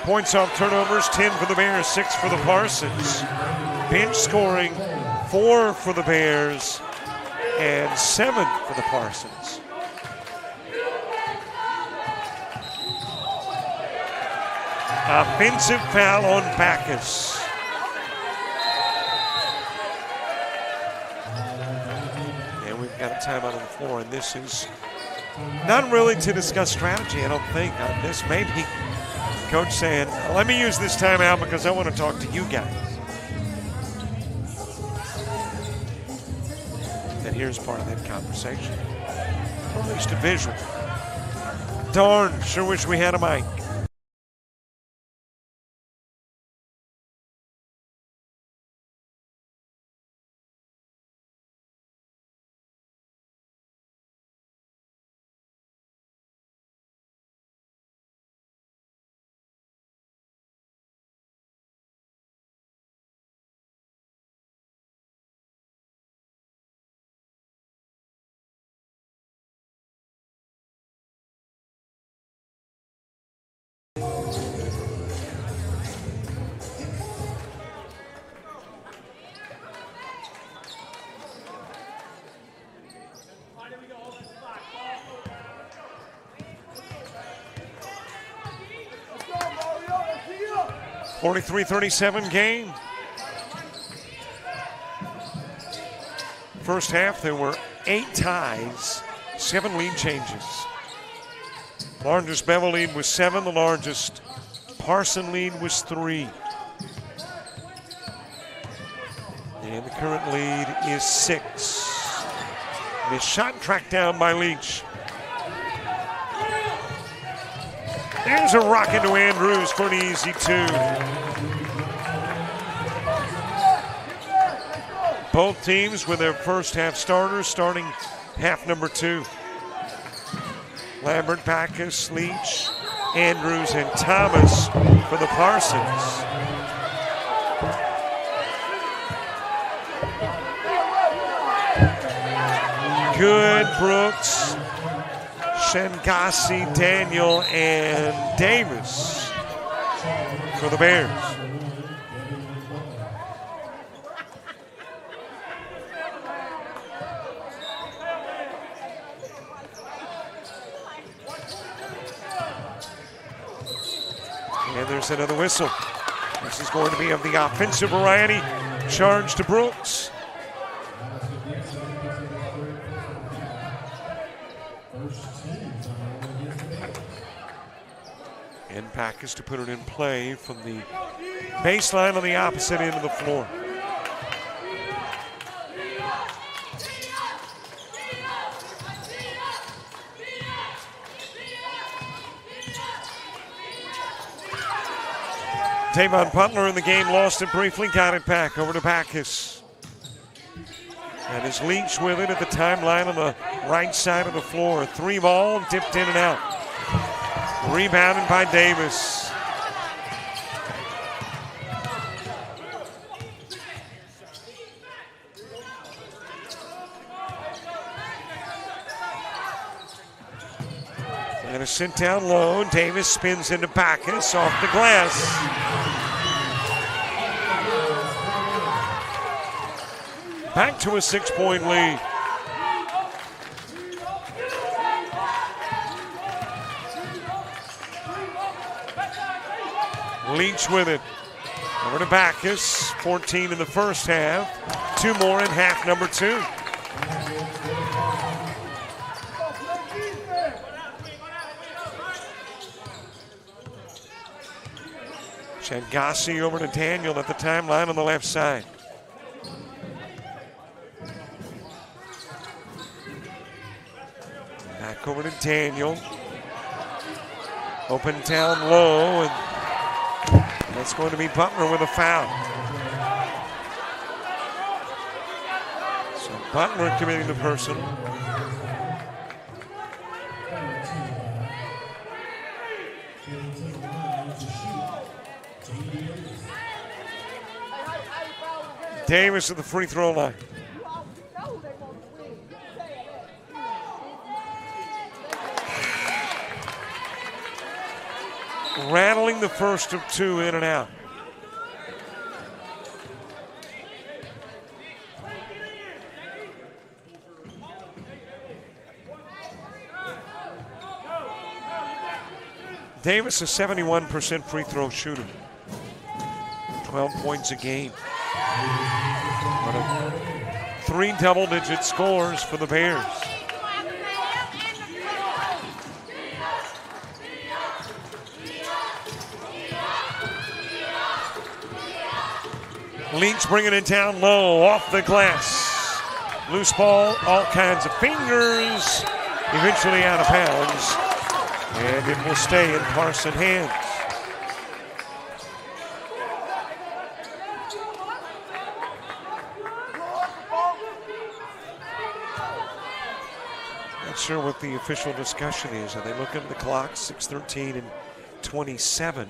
Points off turnovers, 10 for the Bears, 6 for the Parsons. Bench scoring, 4 for the Bears and 7 for the Parsons. Offensive foul on Bacchus. And we've got a timeout on the floor, and this is not really to discuss strategy, I don't think. This may be Coach saying, let me use this timeout because I want to talk to you guys. And here's part of that conversation. Or at least a visual. Darn, sure wish we had a mic. .43-37 game. First half, there were 8 ties, 7 lead changes. Largest Bevill lead was 7. The largest Parson lead was 3. And the current lead is 6. This shot tracked down by Leach. There's a rocket to Andrews for an easy 2. Both teams with their first half starters starting half number 2. Lambert, Bacchus, Leach, Andrews, and Thomas for the Parsons. Good, Brooks, Shengasi, Daniel, and Davis. for the Bears. And there's another whistle. This is going to be of the offensive variety. Charge to Brooks. And Backus to put it in play from the baseline on the opposite end of the floor. Tavon Butler in the game, lost it briefly, got it back over to Backus. And is Leach with it at the timeline on the right side of the floor. 3 ball, dipped in and out. Rebounded by Davis. And a sit down low. Davis spins into Backus off the glass. Back to a 6-point lead. Leach with it. Over to Backus. 14 in the first half. 2 more in half number 2. Changasi over to Daniel at the timeline on the left side. Back over to Daniel. Open down low, and that's going to be Butler with a foul. So Butler committing the personal. Davis at the free throw line. Rattling the first of 2 in and out. Davis, a 71% free throw shooter. 12 points a game. 3 double-digit scores for the Bears. Leach bringing it down low, off the glass. Loose ball, all kinds of fingers. Eventually out of bounds. And it will stay in Parsons' hands. Not sure what the official discussion is. Are they looking at the clock? 6:13 and 27.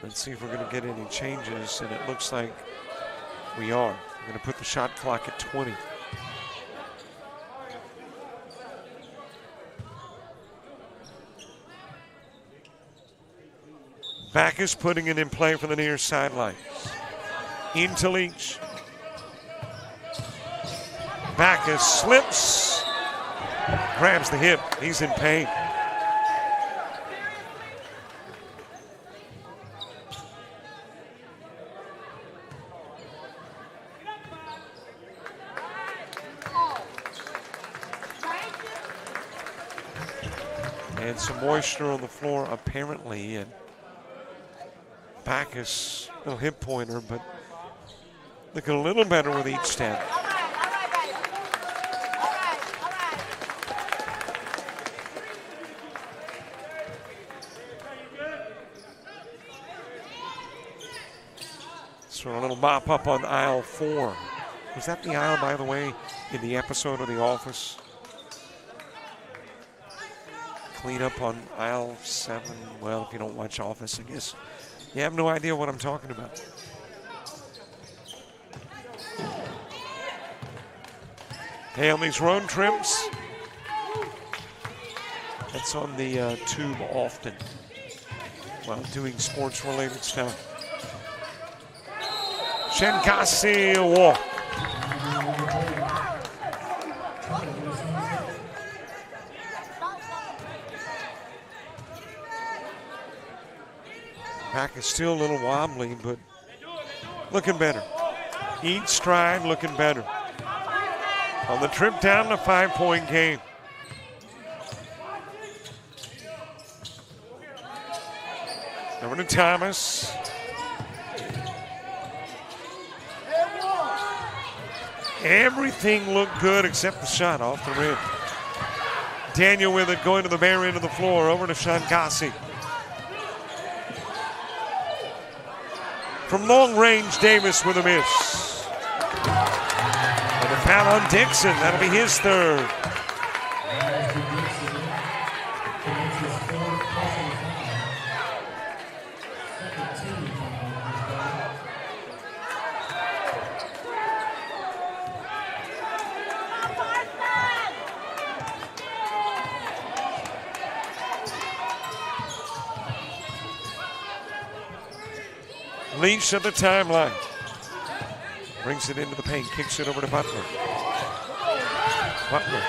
Let's see if we're going to get any changes, and it looks like we are. We're going to put the shot clock at 20. Backus putting it in play for the near sidelines. Into Leach. Backus slips, grabs the hip. He's in pain. And some moisture on the floor apparently, and Backus, little hip pointer, but looking a little better with each step. So a little mop up on aisle 4. Was that the aisle, by the way, in the episode of The Office? Clean up on aisle 7. Well, if you don't watch Office, I guess you have no idea what I'm talking about. Hey, on these road trips, that's on the tube often. while doing sports-related stuff. Shenkasi a walk. Pack is still a little wobbly, but looking better. Each stride looking better. On the trip down, a 5-point game. Over to Thomas. Everything looked good except the shot off the rim. Daniel with it, going to the bare end of the floor. Over to Shankasi. From long range, Davis with a miss. And a foul on Dixon. That'll be his third. Leach at the timeline. Brings it into the paint, kicks it over to Butler. Butler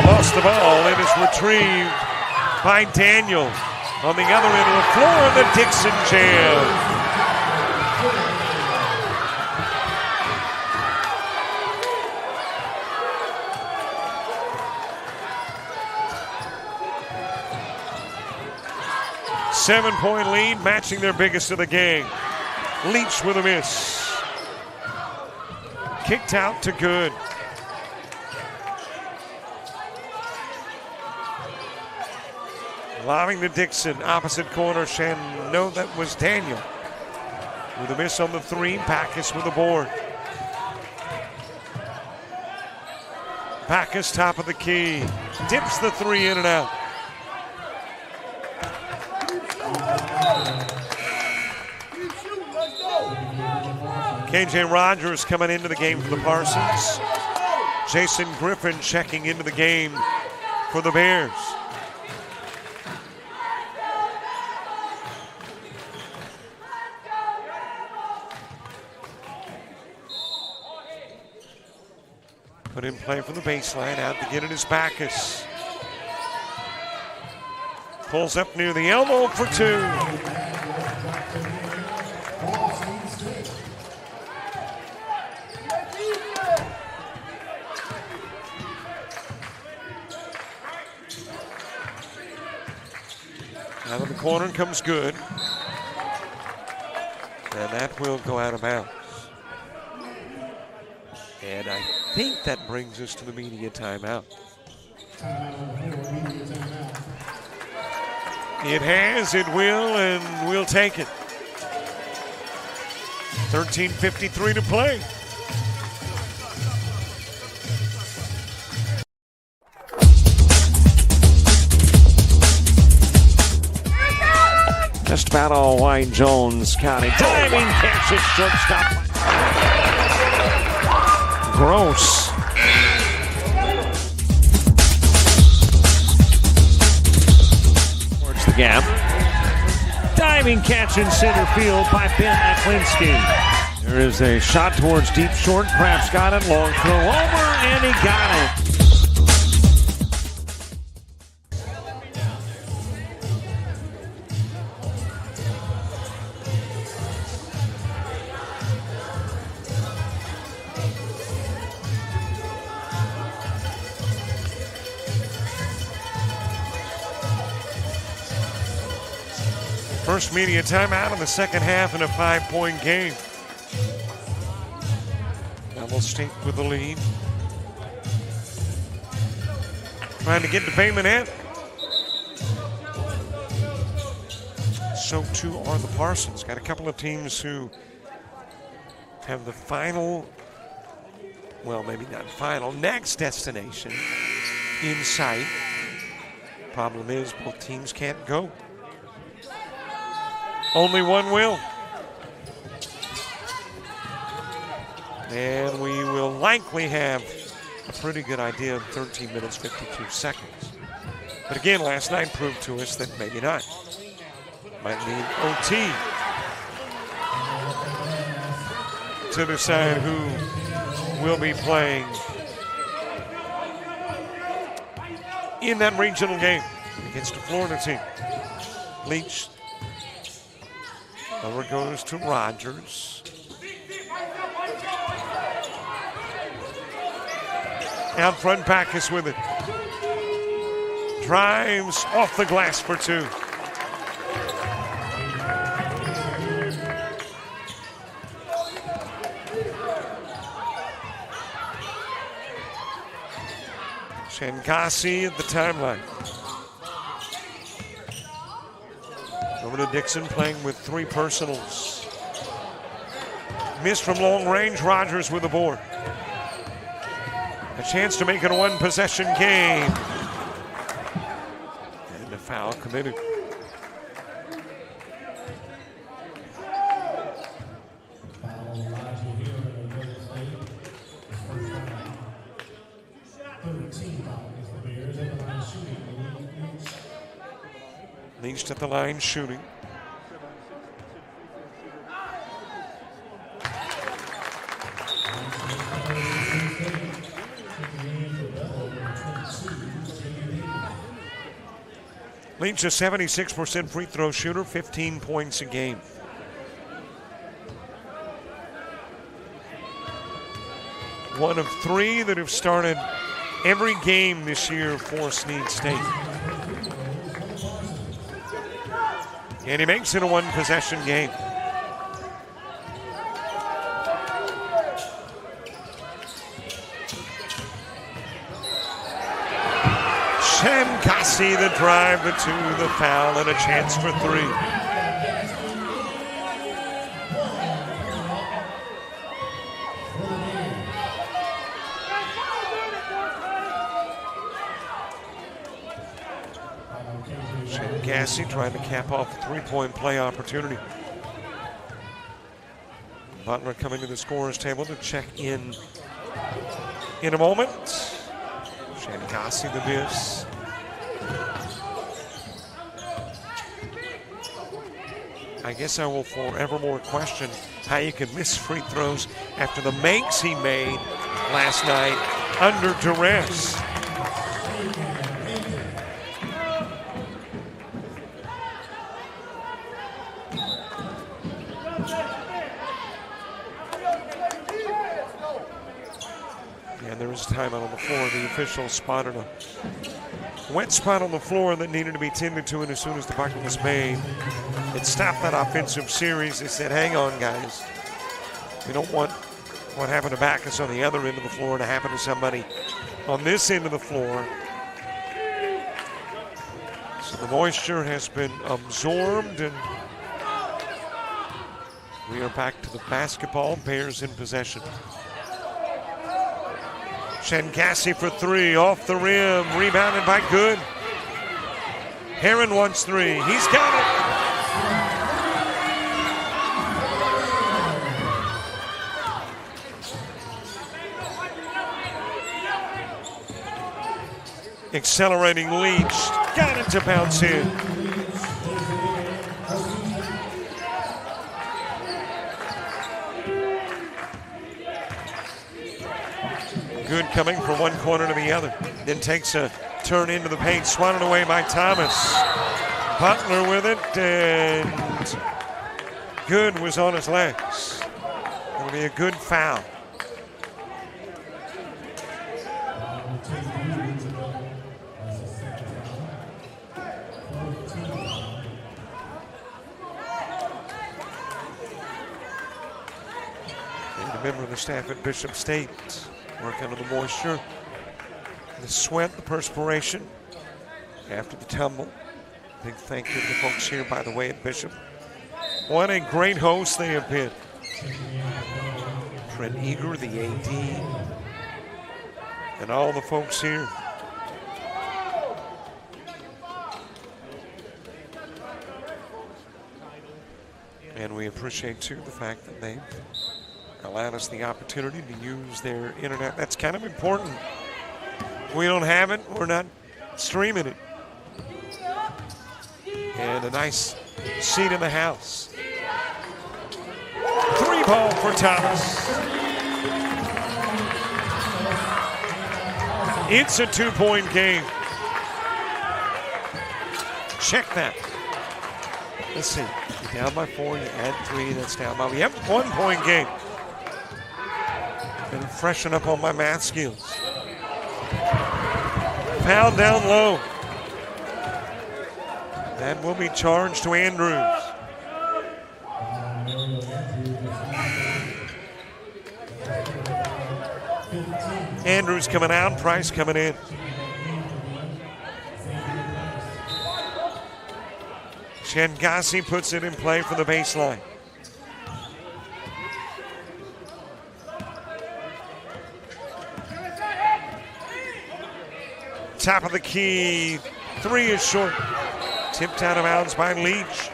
lost the ball. It is retrieved by Daniel on the other end of the floor, and the Dixon jam. Seven-point lead, matching their biggest of the game. Leach with a miss. Kicked out to good. Lobbing to Dixon, opposite corner. No, that was Daniel. With a miss on the three, Backus with the board. Backus top of the key. Dips the three in and out. KJ Rogers coming into the game for the Parsons. Jason Griffin checking into the game for the Bears. Put in play from the baseline, out to get it is Backus. Pulls up near the elbow for two. Out of the corner comes good. And that will go out of bounds. And I think that brings us to the media timeout. It has, it will, and we'll take it. 13:53 to play. Just about all Wayne Jones County. Diving catch at shortstop. Gross. Towards the gap. Diving catch in center field by Ben Aklinski. There is a shot towards deep short. Krabs got it. Long throw over, and he got it. First media timeout in the second half in a 5-point game. Double State with the lead. Trying to get to Bay Minette. So too are the Parsons. Got a couple of teams who have the final, well, maybe not final, next destination in sight. Problem is, both teams can't go. Only one will. And we will likely have a pretty good idea in 13 minutes, 52 seconds. But again, last night proved to us that maybe not. Might need OT to decide who will be playing in that regional game against the Florida team. Leach. Over goes to Rogers. Out front, Backus with it. Drives off the glass for two. Shankasi at the timeline. Over to Dixon, playing with three personals. Missed from long range, Rogers with the board. A chance to make it a one-possession game. And a foul committed. Leach at the line shooting. Leach a 76% free throw shooter, 15 points a game. One of three that have started every game this year for Snead State. And he makes it a one-possession game. Shankasi the drive, the two, the foul, and a chance for three. Shankasi trying to cap off a three-point play opportunity. Butler coming to the scorer's table to check in a moment. Shankasi the miss. I guess I will forevermore question how you can miss free throws after the makes he made last night under duress. And there was time out on the floor. The official spotted a wet spot on the floor that needed to be tended to, and as soon as the bucket was made, it stopped that offensive series. They said, hang on, guys. We don't want what happened to Backus on the other end of the floor to happen to somebody on this end of the floor. So the moisture has been absorbed, and we are back to the basketball. Bears in possession. Shankasi for three, off the rim, rebounded by Good. Heron wants three, he's got it. Accelerating Leach, got it to bounce in. Good coming from one corner to the other. Then takes a turn into the paint, swatted away by Thomas. Butler with it, and Good was on his legs. It'll be a good foul. And a member of the staff at Bishop State. Work under the moisture, the sweat, the perspiration after the tumble. Big thank you to the folks here, by the way, at Bishop. What a great host they have been. Trent Eager, the AD, and all the folks here. And we appreciate, too, the fact that they've allowed us the opportunity to use their internet. That's kind of important. We don't have it, we're not streaming it. And a nice seat in the house. 3 ball for Thomas. It's a 2-point game. Check that. Let's see. You're down by 4, you add 3, that's down by. We have a 1-point game. Been freshen up on my math skills. Foul down low. That will be charged to Andrews. Andrews coming out, Price coming in. Shengassi puts it in play for the baseline. Top of the key, 3 is short. Tipped out of bounds by Leach.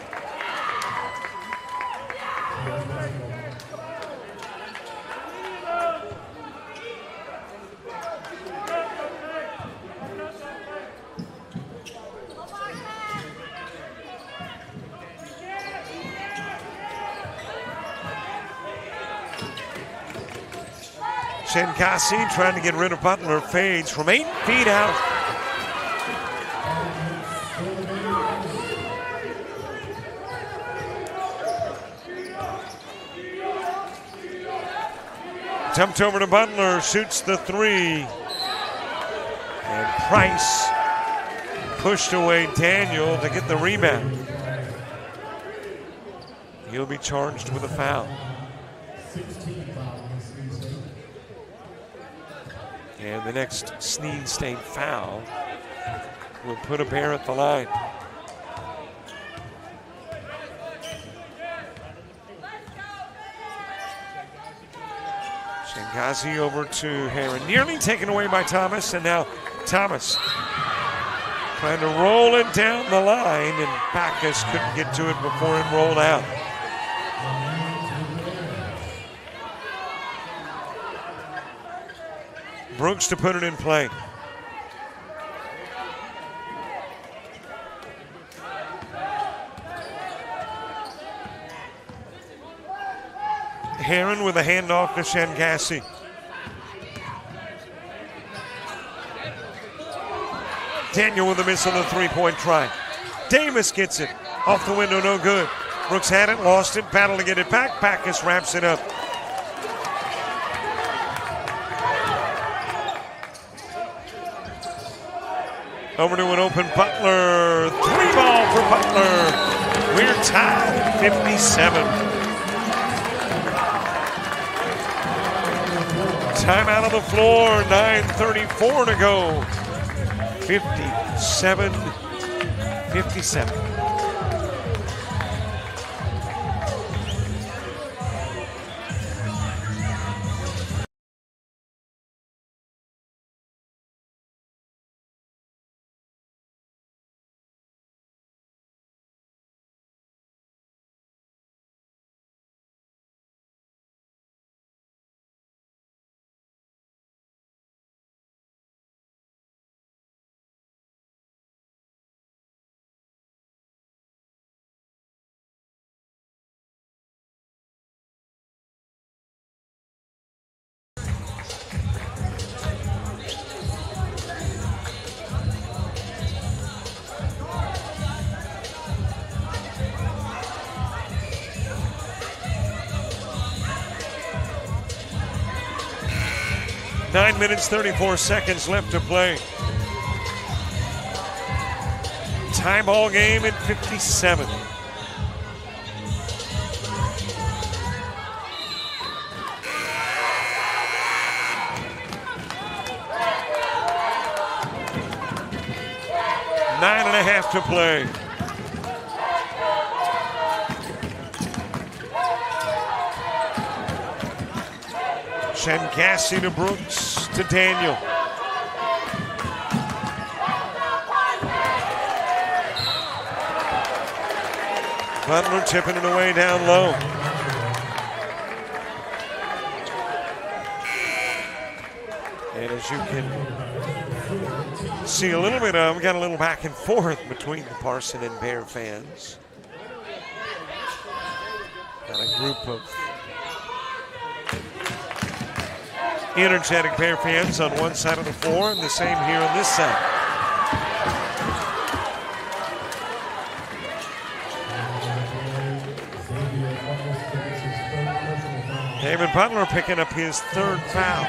Shengassi trying to get rid of Butler, fades from 8 feet out. Dumped over to Butler, shoots the 3. And Price pushed away Daniel to get the rebound. He'll be charged with a foul. And the next Snead State foul will put a bear at the line. Shengassi over to Heron. Nearly taken away by Thomas, and now Thomas trying to roll it down the line, and Backus couldn't get to it before it rolled out. Brooks to put it in play. Heron with a handoff to Shengassi. Daniel with a miss on the 3-point try. Davis gets it. Off the window, no good. Brooks had it, lost it, battled to get it back. Backus wraps it up. Over to an open Butler. 3 ball for Butler. We're tied 57. Time out on the floor, 9:34 to go. 57. Nine minutes, 34 seconds left to play. Tie ball game at 57. Nine and a half to play. Shengassi to Brooks to Daniel. Butler tipping it away down low. And as you can see a little bit of, we got a little back and forth between the Parson and Bear fans. Got a group of energetic Bear fans on one side of the floor and the same here on this side. David Butler picking up his third foul.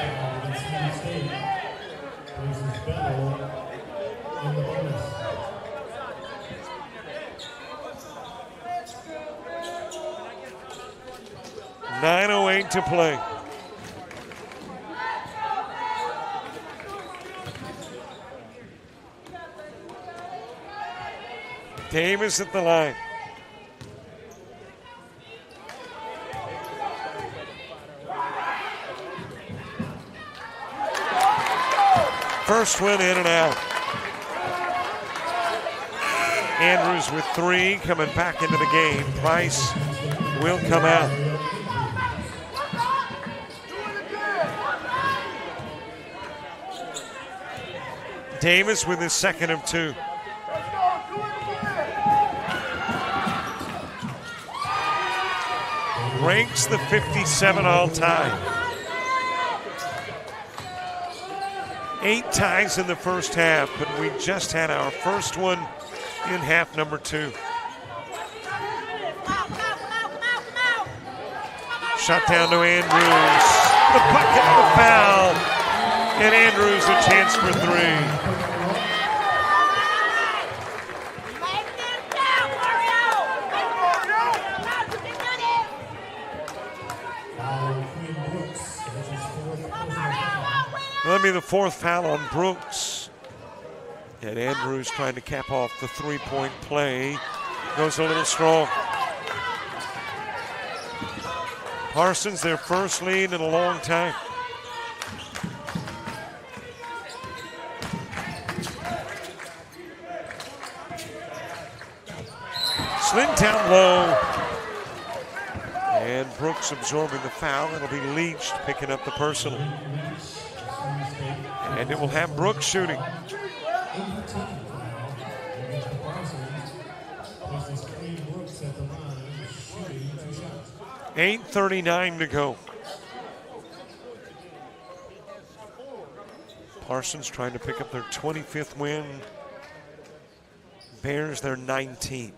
.908 to play. Davis at the line. First one in and out. Andrews with 3 coming back into the game. Price will come out. Davis with his second of 2. Ranks the 57 all time. 8 ties in the first half, but we just had our first one in half number 2. Shot down to Andrews. The bucket, the foul. And Andrews a chance for 3. That'll be the 4th foul on Brooks. And Andrews trying to cap off the 3-point play. Goes a little strong. Parsons, their first lead in a long time. Slid down low. And Brooks absorbing the foul. It'll be Leach picking up the personal. And it will have Brooks shooting. 8:39 to go. Parsons trying to pick up their 25th win. Bears their 19th.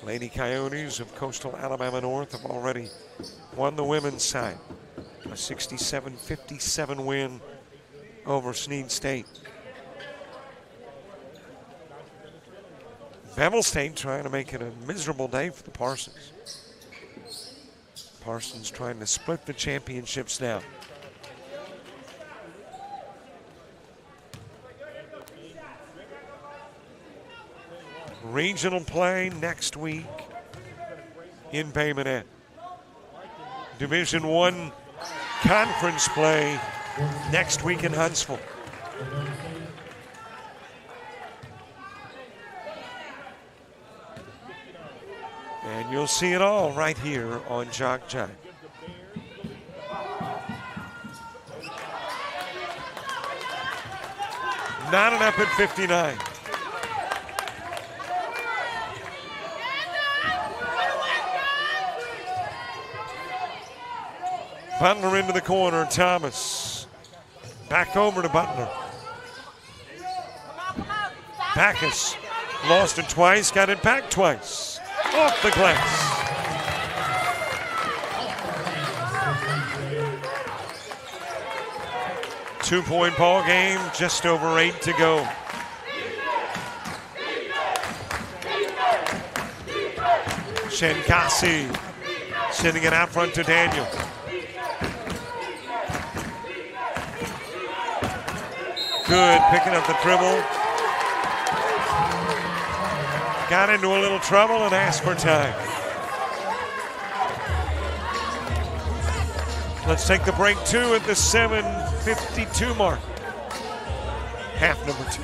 Lady Coyotes of Coastal Alabama North have already won the women's side. A 67-57 win over Snead State. Bevill State trying to make it a miserable day for the Parsons. Parsons trying to split the championships now. Regional play next week in Bay Minette. Division I conference play next week in Huntsville. And you'll see it all right here on JockJive. Not enough at 59. Butler into the corner, Thomas. Back over to Butler. Backus lost it twice, got it back twice. Off the glass. Two-point ball game, just over 8 to go. Shenkasi sending it out front to Daniel. Good, picking up the dribble. Got into a little trouble and asked for time. Let's take the break 2 at the 7:52 mark. Half number 2.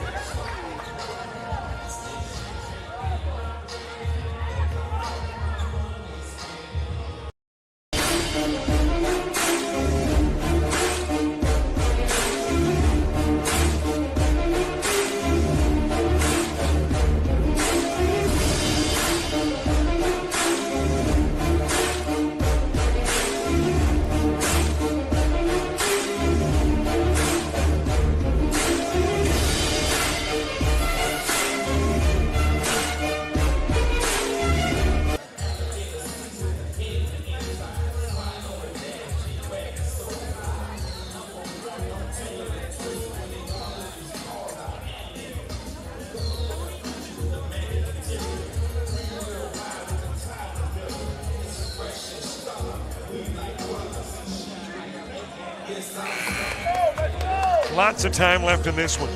Lots of time left in this one.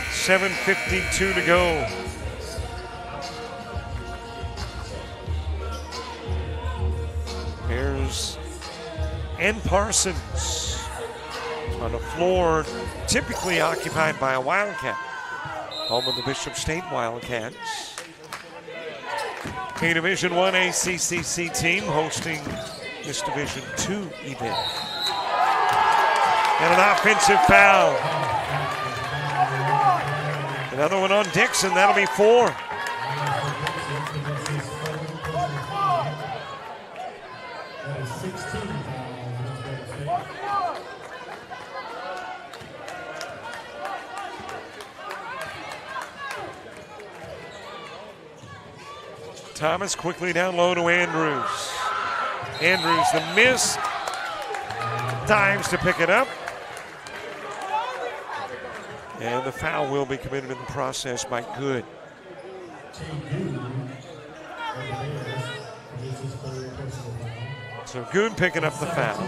7:52 to go. Bears and Parsons on the floor, typically occupied by a Wildcat. Home of the Bishop State Wildcats. A Division I ACCC team hosting this Division II event. And an offensive foul. Another one on Dixon, that'll be 4. Thomas quickly down low to Andrews. Andrews, the miss. Dives to pick it up. And the foul will be committed in the process by Good. So Good picking up the foul.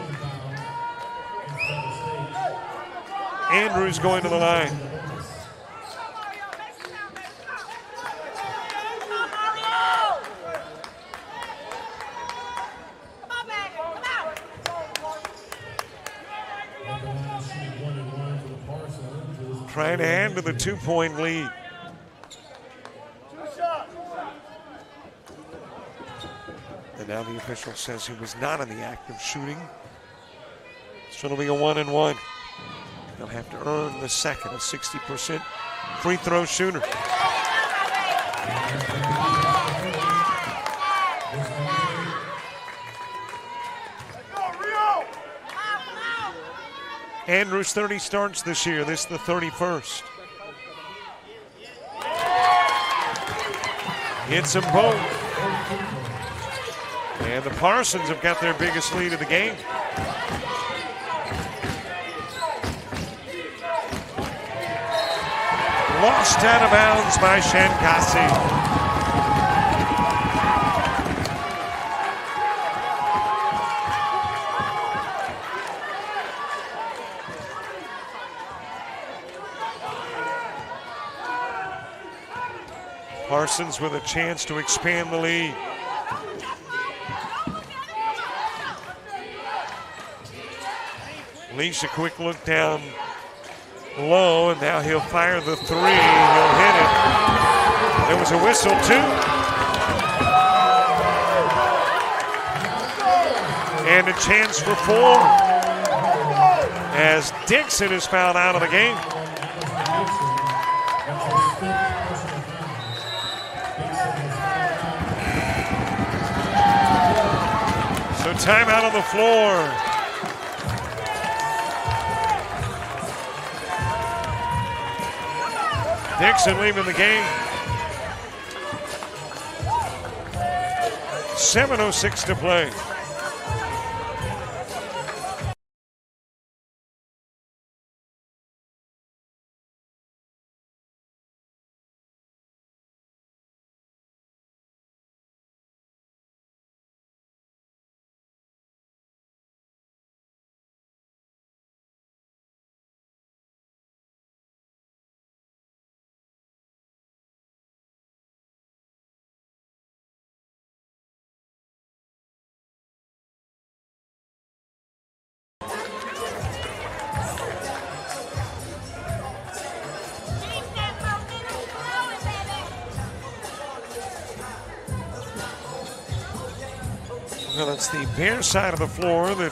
Andrews going to the line. Trying to add to the 2-point lead. And now the official says he was not in the act of shooting. So it'll be a 1-and-1. They'll have to earn the second, a 60% free throw shooter. Andrews 30 starts this year. This is the 31st. Hits them both. And the Parsons have got their biggest lead of the game. Lost out of bounds by Shankasi. Parsons with a chance to expand the lead. Leash a quick look down low, and now he'll fire the 3. He'll hit it. There was a whistle too. And a chance for 4 as Dixon is fouled out of the game. So timeout on the floor. Dixon leaving the game. 7:06 to play. Well, it's the Bears side of the floor that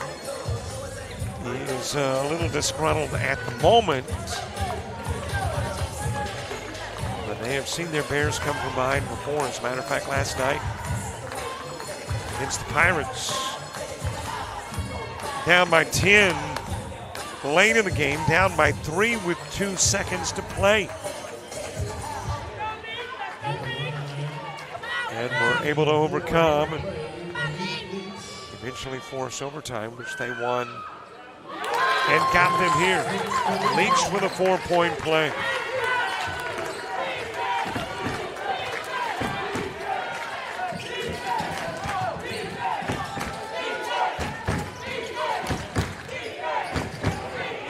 is a little disgruntled at the moment. But they have seen their Bears come from behind before. As a matter of fact, last night against the Pirates, down by 10 late in the game, down by 3 with 2 seconds to play. And were able to overcome and eventually force overtime, which they won and got them here. Leach with a 4-point play.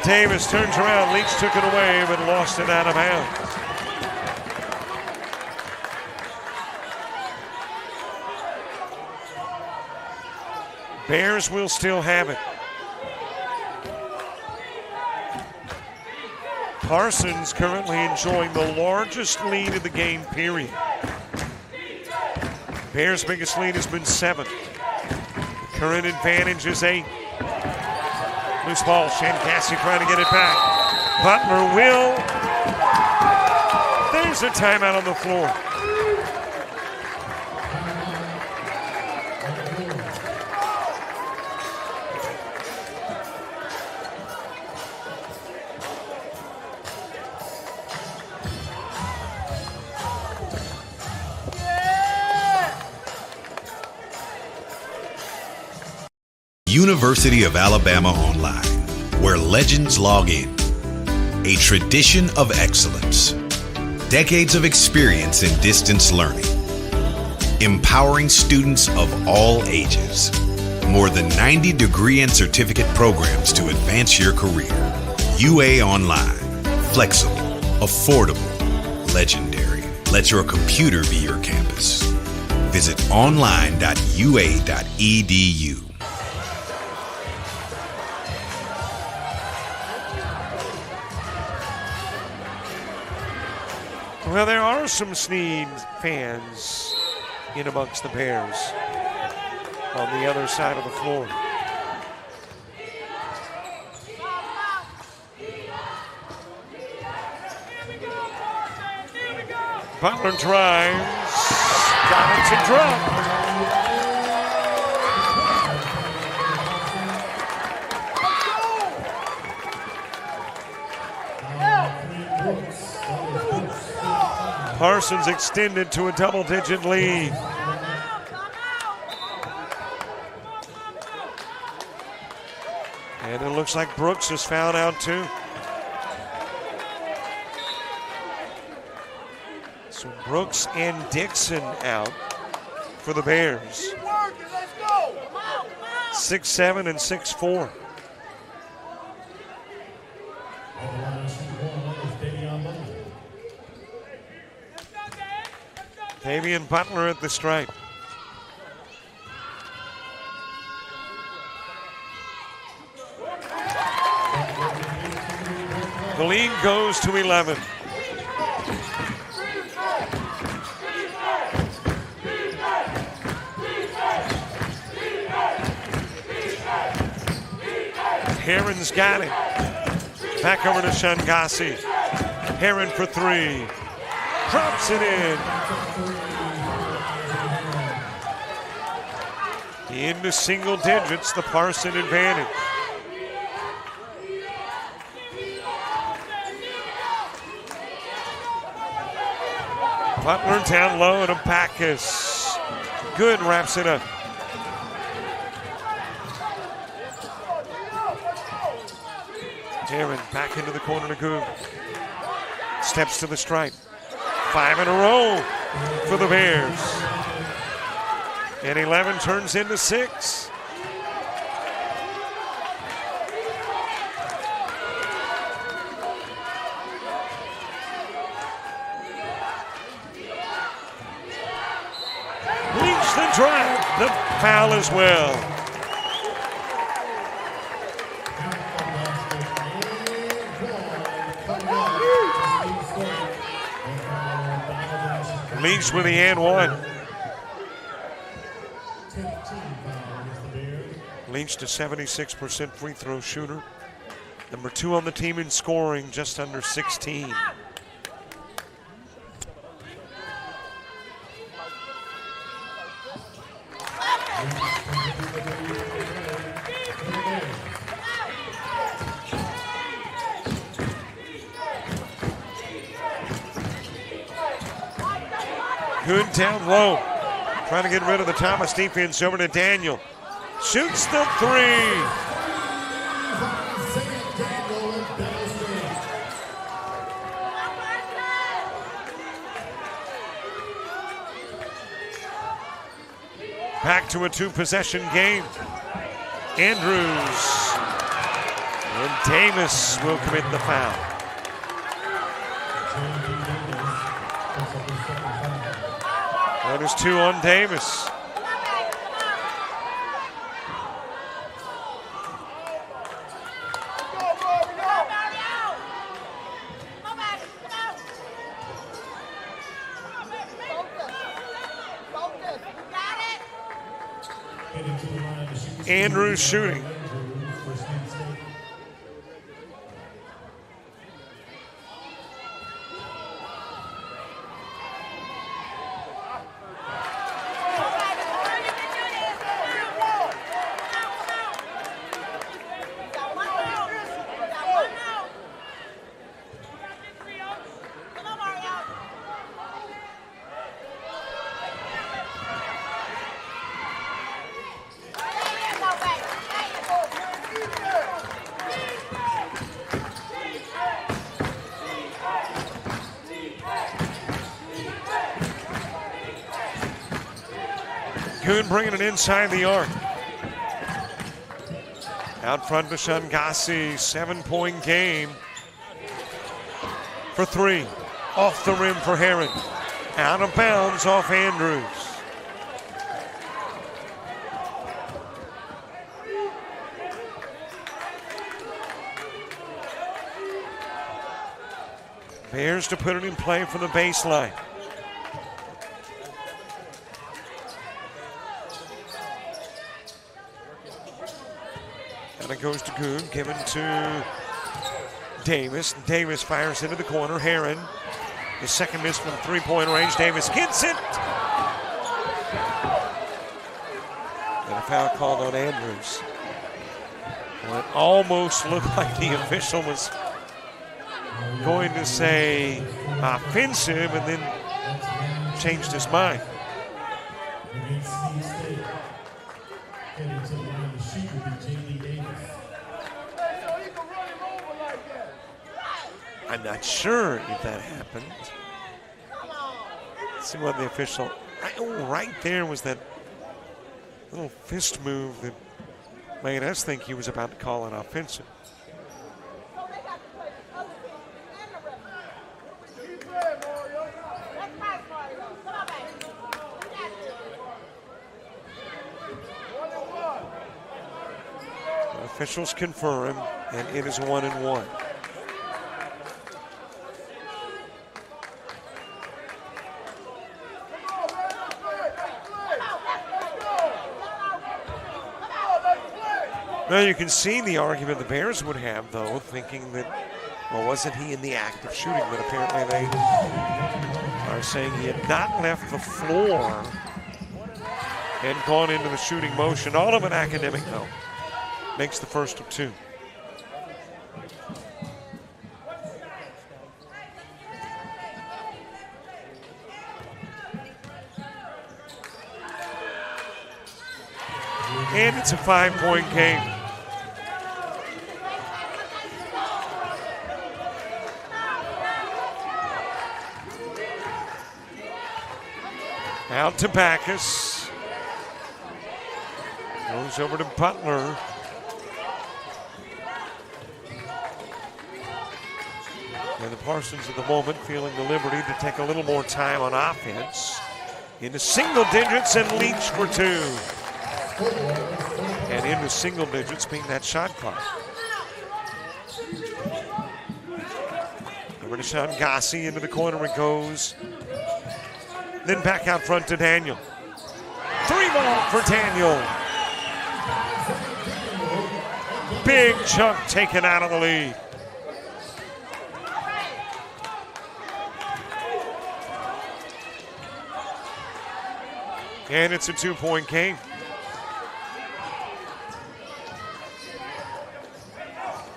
Davis turns around. Leach took it away, but lost it out of bounds. Bears will still have it. Parsons currently enjoying the largest lead of the game, period. Bears' biggest lead has been 7. The current advantage is 8. Loose ball, Shankassi trying to get it back. Butler will. There's a timeout on the floor. University of Alabama Online, where legends log in. A tradition of excellence. Decades of experience in distance learning. Empowering students of all ages. More than 90 degree and certificate programs to advance your career. UA Online. Flexible, affordable, legendary. Let your computer be your campus. Visit online.ua.edu. Well, there are some Snead fans in amongst the Bears on the other side of the floor. Butler drives, got it to drop. Parsons extended to a double-digit lead. And it looks like Brooks is fouled out too. So Brooks and Dixon out for the Bears. 6'7" and 6'4". Davian Butler at the stripe. The lead goes to 11. Heron's got it. Back over to Shankassi. Heron for 3. Drops it in. Into single digits, the Parson advantage. Butler down low and Backus. Good, wraps it up. Heron back into the corner to Goog. Steps to the stripe. 5 in a row for the Bears. And 11 turns into 6. Leach the drive, the foul as well. Leach with the and 1. Leach to 76% free throw shooter. Number 2 on the team in scoring, just under 16. Good down low. Trying to get rid of the Thomas defense over to Daniel. Shoots the 3. Back to a 2-possession game. Andrews And Davis will commit the foul. That is 2 on Davis. Andrews shooting. Kuhn bringing it inside the arc. Out front, Gassi, 7-point game for 3. Off the rim for Heron. Out of bounds off Andrews. Bears to put it in play from the baseline. And it goes to Kuhn, given to Davis. Davis fires into the corner. Heron, his second miss from 3-point range. Davis gets it. And a foul called on Andrews. Well, it almost looked like the official was going to say offensive and then changed his mind. I'm not sure if that happened. Let's see what the official. Right there was that little fist move that made us think he was about to call an offensive. The officials confirm, and it is 1-1. Now you can see the argument the Bears would have, though, thinking that, well, wasn't he in the act of shooting? But apparently they are saying he had not left the floor and gone into the shooting motion. All of it academic, though. Makes the first of 2. And it's a 5-point game. Out to Backus. Goes over to Butler. And the Parsons at the moment feeling the liberty to take a little more time on offense. Into single digits and Leach for 2. And into single digits being that shot clock. Over to Gassi, into the corner it goes. Then back out front to Daniel. 3-ball for Daniel. Big chunk taken out of the lead. And it's a 2-point game.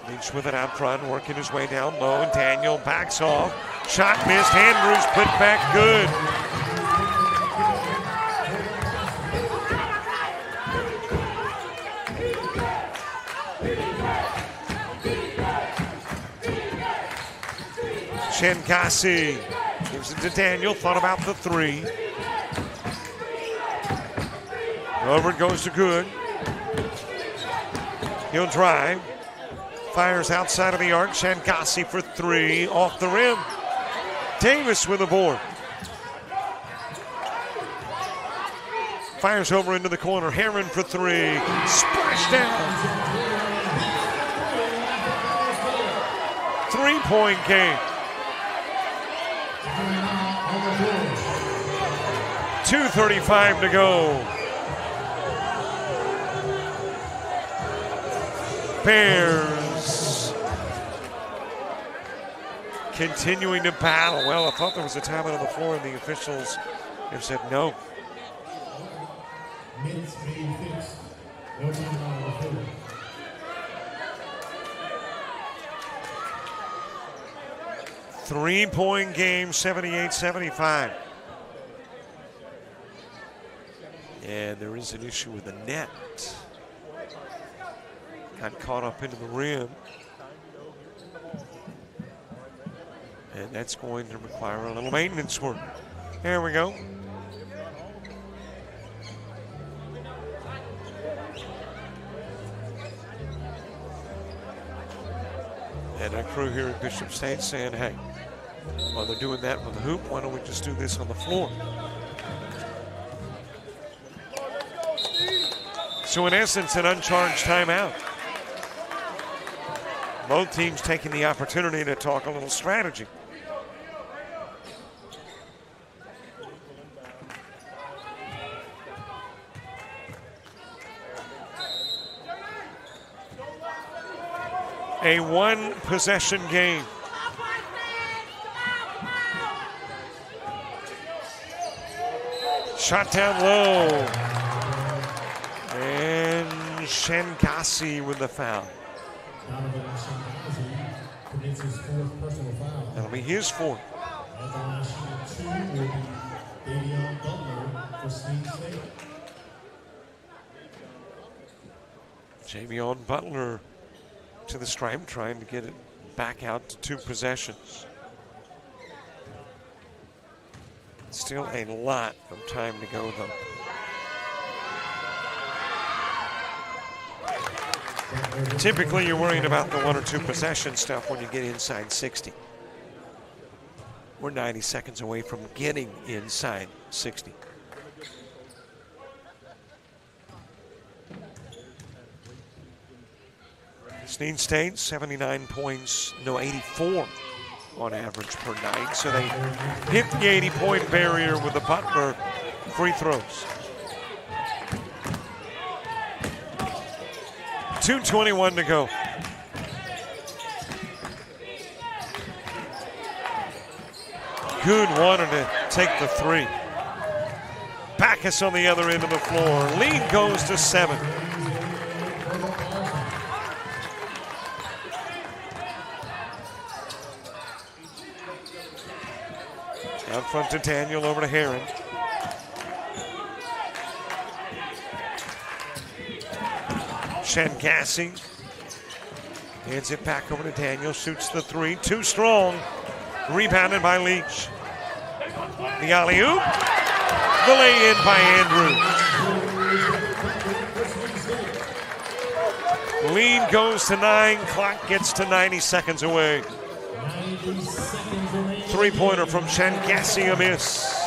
Leach with it out front, working his way down low. Daniel backs off. Shot missed. Andrews put back good. Gassi gives it to Daniel. Thought about the 3. Over it goes to Good. He'll drive. Fires outside of the arc. Shankasi for three. Off the rim. Davis with a board. Fires over into the corner. Heron for three. Splash down. 3-point game. 2:35 to go. Bears continuing to battle. Well, I thought there was a timeout on the floor, and the officials have said no. Minutes may be fixed. No timeout on the floor. Three-point game, 78-75. And there is an issue with the net. Got caught up into the rim. And that's going to require a little maintenance work. There we go. And our crew here at Bishop State saying, hey, while they're doing that with the hoop, why don't we just do this on the floor? So in essence, an uncharged timeout. Both teams taking the opportunity to talk a little strategy. A one-possession game. Shot down low. And Shankasi with the foul. That'll be his fourth. Javion Butler to the stripe, trying to get it back out to two possessions. Still a lot of time to go, though. Typically, you're worrying about the one or two possession stuff when you get inside 60. We're 90 seconds away from getting inside 60. Snead State, 79 points, no 84 on average per night. So they hit the 80-point barrier with the Butler free throws. 2:21 to go. Good wanted to take the three. Backus on the other end of the floor. Lead goes to 7. Out front to Daniel, over to Heron. Shankasi hands it back over to Daniel, shoots the three, too strong. Rebounded by Leach. The alley-oop, the lay-in by Andrews. Lead goes to 9, clock gets to 90 seconds away. Three-pointer from Shankasi, a miss.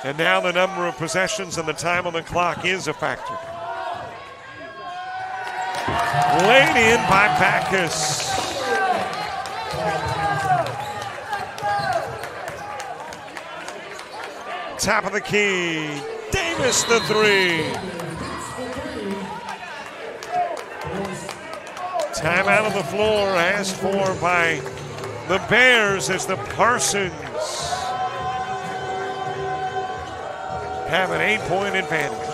And now the number of possessions and the time on the clock is a factor. Laid in by Backus. Top of the key. Davis the three. Time out of the floor asked for by the Bears as the Parsons have an 8-point advantage.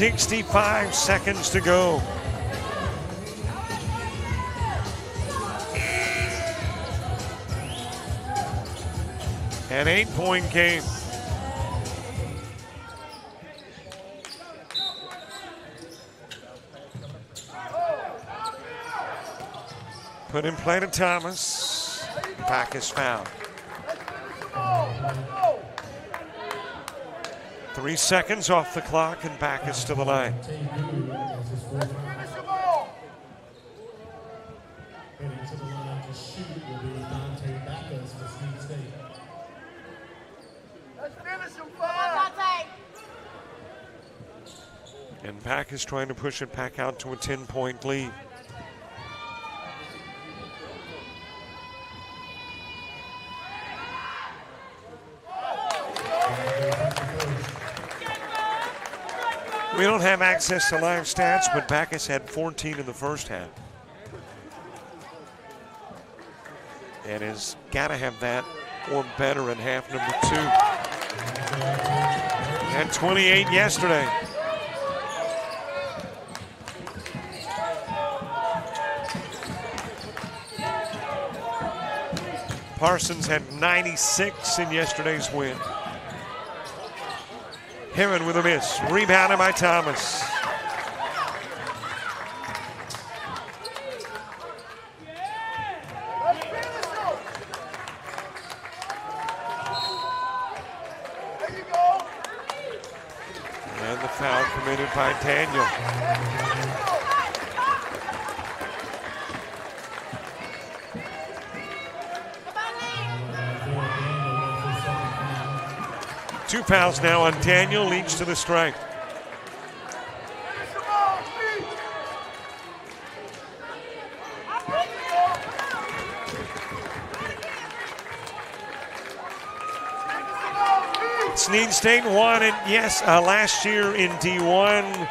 65 seconds to go. An 8-point game. Put in play to Thomas. Backus fouled. 3 seconds off the clock and Backus to the line. Heading to the line to shoot will be Dante Backus for Snead State. And Backus trying to push it back out to a 10-point lead. We don't have access to live stats, but Backus had 14 in the first half. And has got to have that or better in half number 2. Had 28 yesterday. Parsons had 96 in yesterday's win. Heron with a miss. Rebounded by Thomas. And the foul committed by Daniel. Two fouls now on Daniel, leads to the strike. Snead State won it, yes, last year in D1.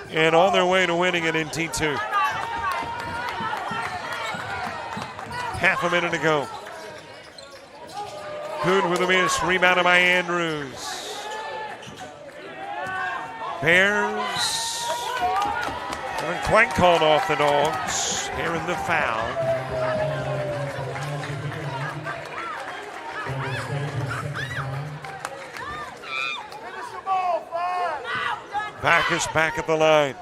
And on their way to winning it in D2. Half a minute to go. Good with a miss, rebounded by Andrews. Bears haven't quite called off the Dogs. Here in the foul. Backus back at the line.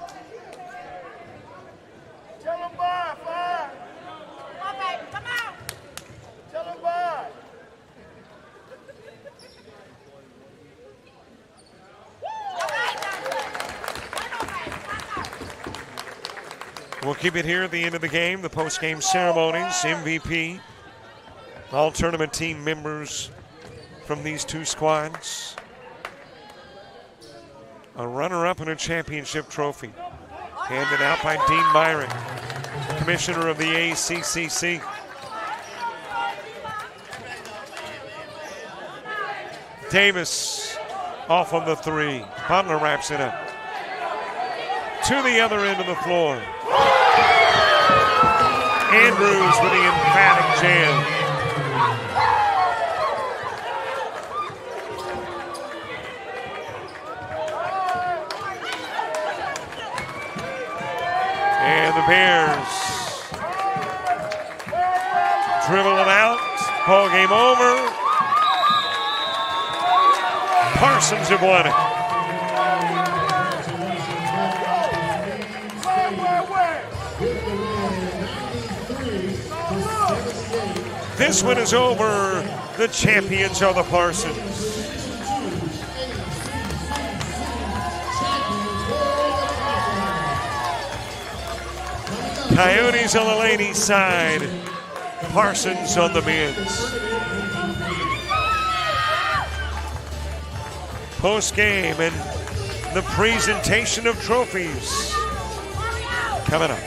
We'll keep it here at the end of the game. The post-game ceremonies, MVP, all tournament team members from these two squads. A runner-up and a championship trophy handed out by Dean Myrick, commissioner of the ACCC. Davis off on the three. Butler wraps it up. To the other end of the floor. Andrews with the emphatic jam. And the Bears dribble it out. Ball game over. Parsons have won it. This one is over. The champions are the Parsons. Coyotes on the ladies' side. Parsons on the men's. Post-game and the presentation of trophies coming up.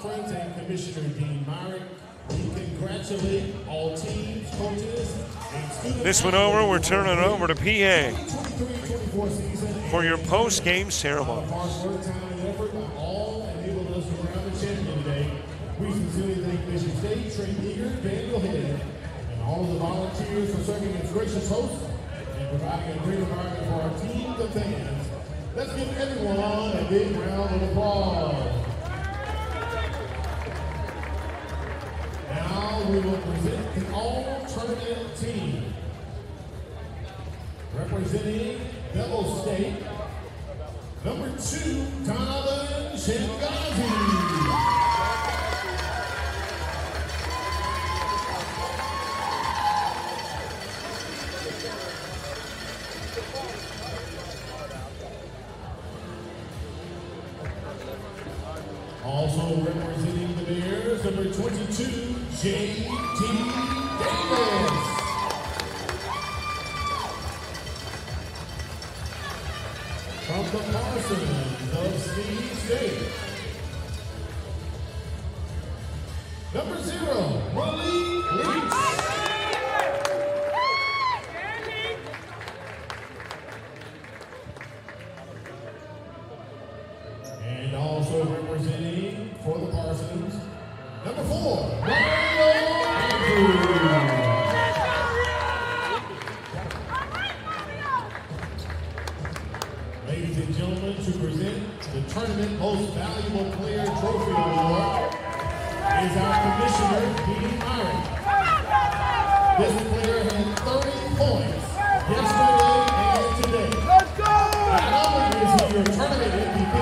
Conference and Commissioner Dean Myrick. We congratulate all teams, coaches, and students. This one over, we're turning it over to PA for your post-game ceremony. Hard work, time, and effort by all enabled us to crown the champion today. We sincerely thank Mission State, Trent Eager, Bevill, and all of the volunteers for serving as gracious hosts and providing a great environment for our teams and fans. Let's give everyone a big round of applause. Now we will present the all-tournament team. Representing Bevill State, number 2, Donovan Shengazi. Also representing the Bears, number 22, J.T. Davis. From the Parsons of Snead State, number 0, Malik Leach. And also representing for the Parsons, number 4, Mario Andrews. Ladies and gentlemen, to present the Tournament Most Valuable Player Trophy Award is our Commissioner, Dean Myrick. This player had 30 points yesterday and today. Let's go! Not only is he your tournament MVP,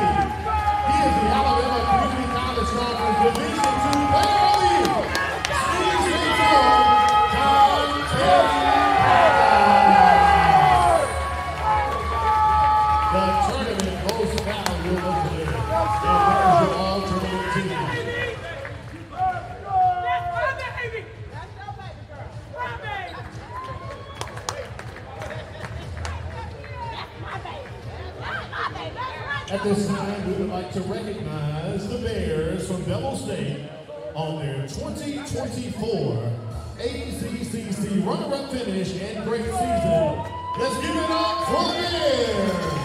he is the Alabama Community College Conference Division II Player of the Year. Snead State's own John Terry. The tournament most valuable player. And there's your all-tournament team. At this time, we would like to recognize the Bears from Bevill State on their 2024 ACCC runner-up finish and great season. Let's give it up for the Bears!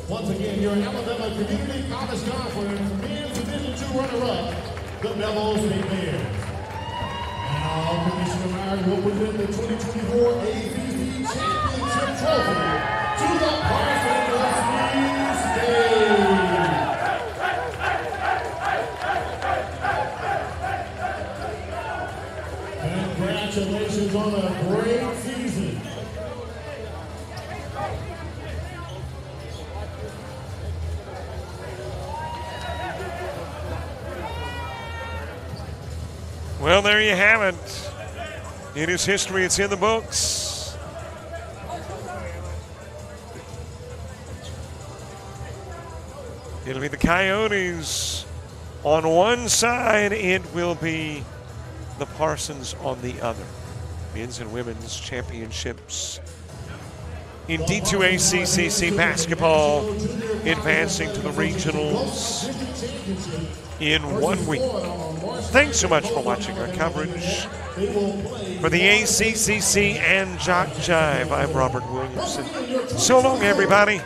Once again, your Alabama Community College Conference Men's Division II runner-up, the Bevill State Bears. Now, Commissioner Myrick will present the 2024 ACCC Championship Trophy to the Parsons of Snead State. Congratulations on a great season. Well, there you have it. It is history. It's in the books. It'll be the Coyotes on one side. It will be the Parsons on the other. Men's and women's championships in D2 ACCC basketball, advancing to the regionals in 1 week. Thanks so much for watching our coverage. For the ACCC and JockJive, I'm Robert Williamson. So long, everybody.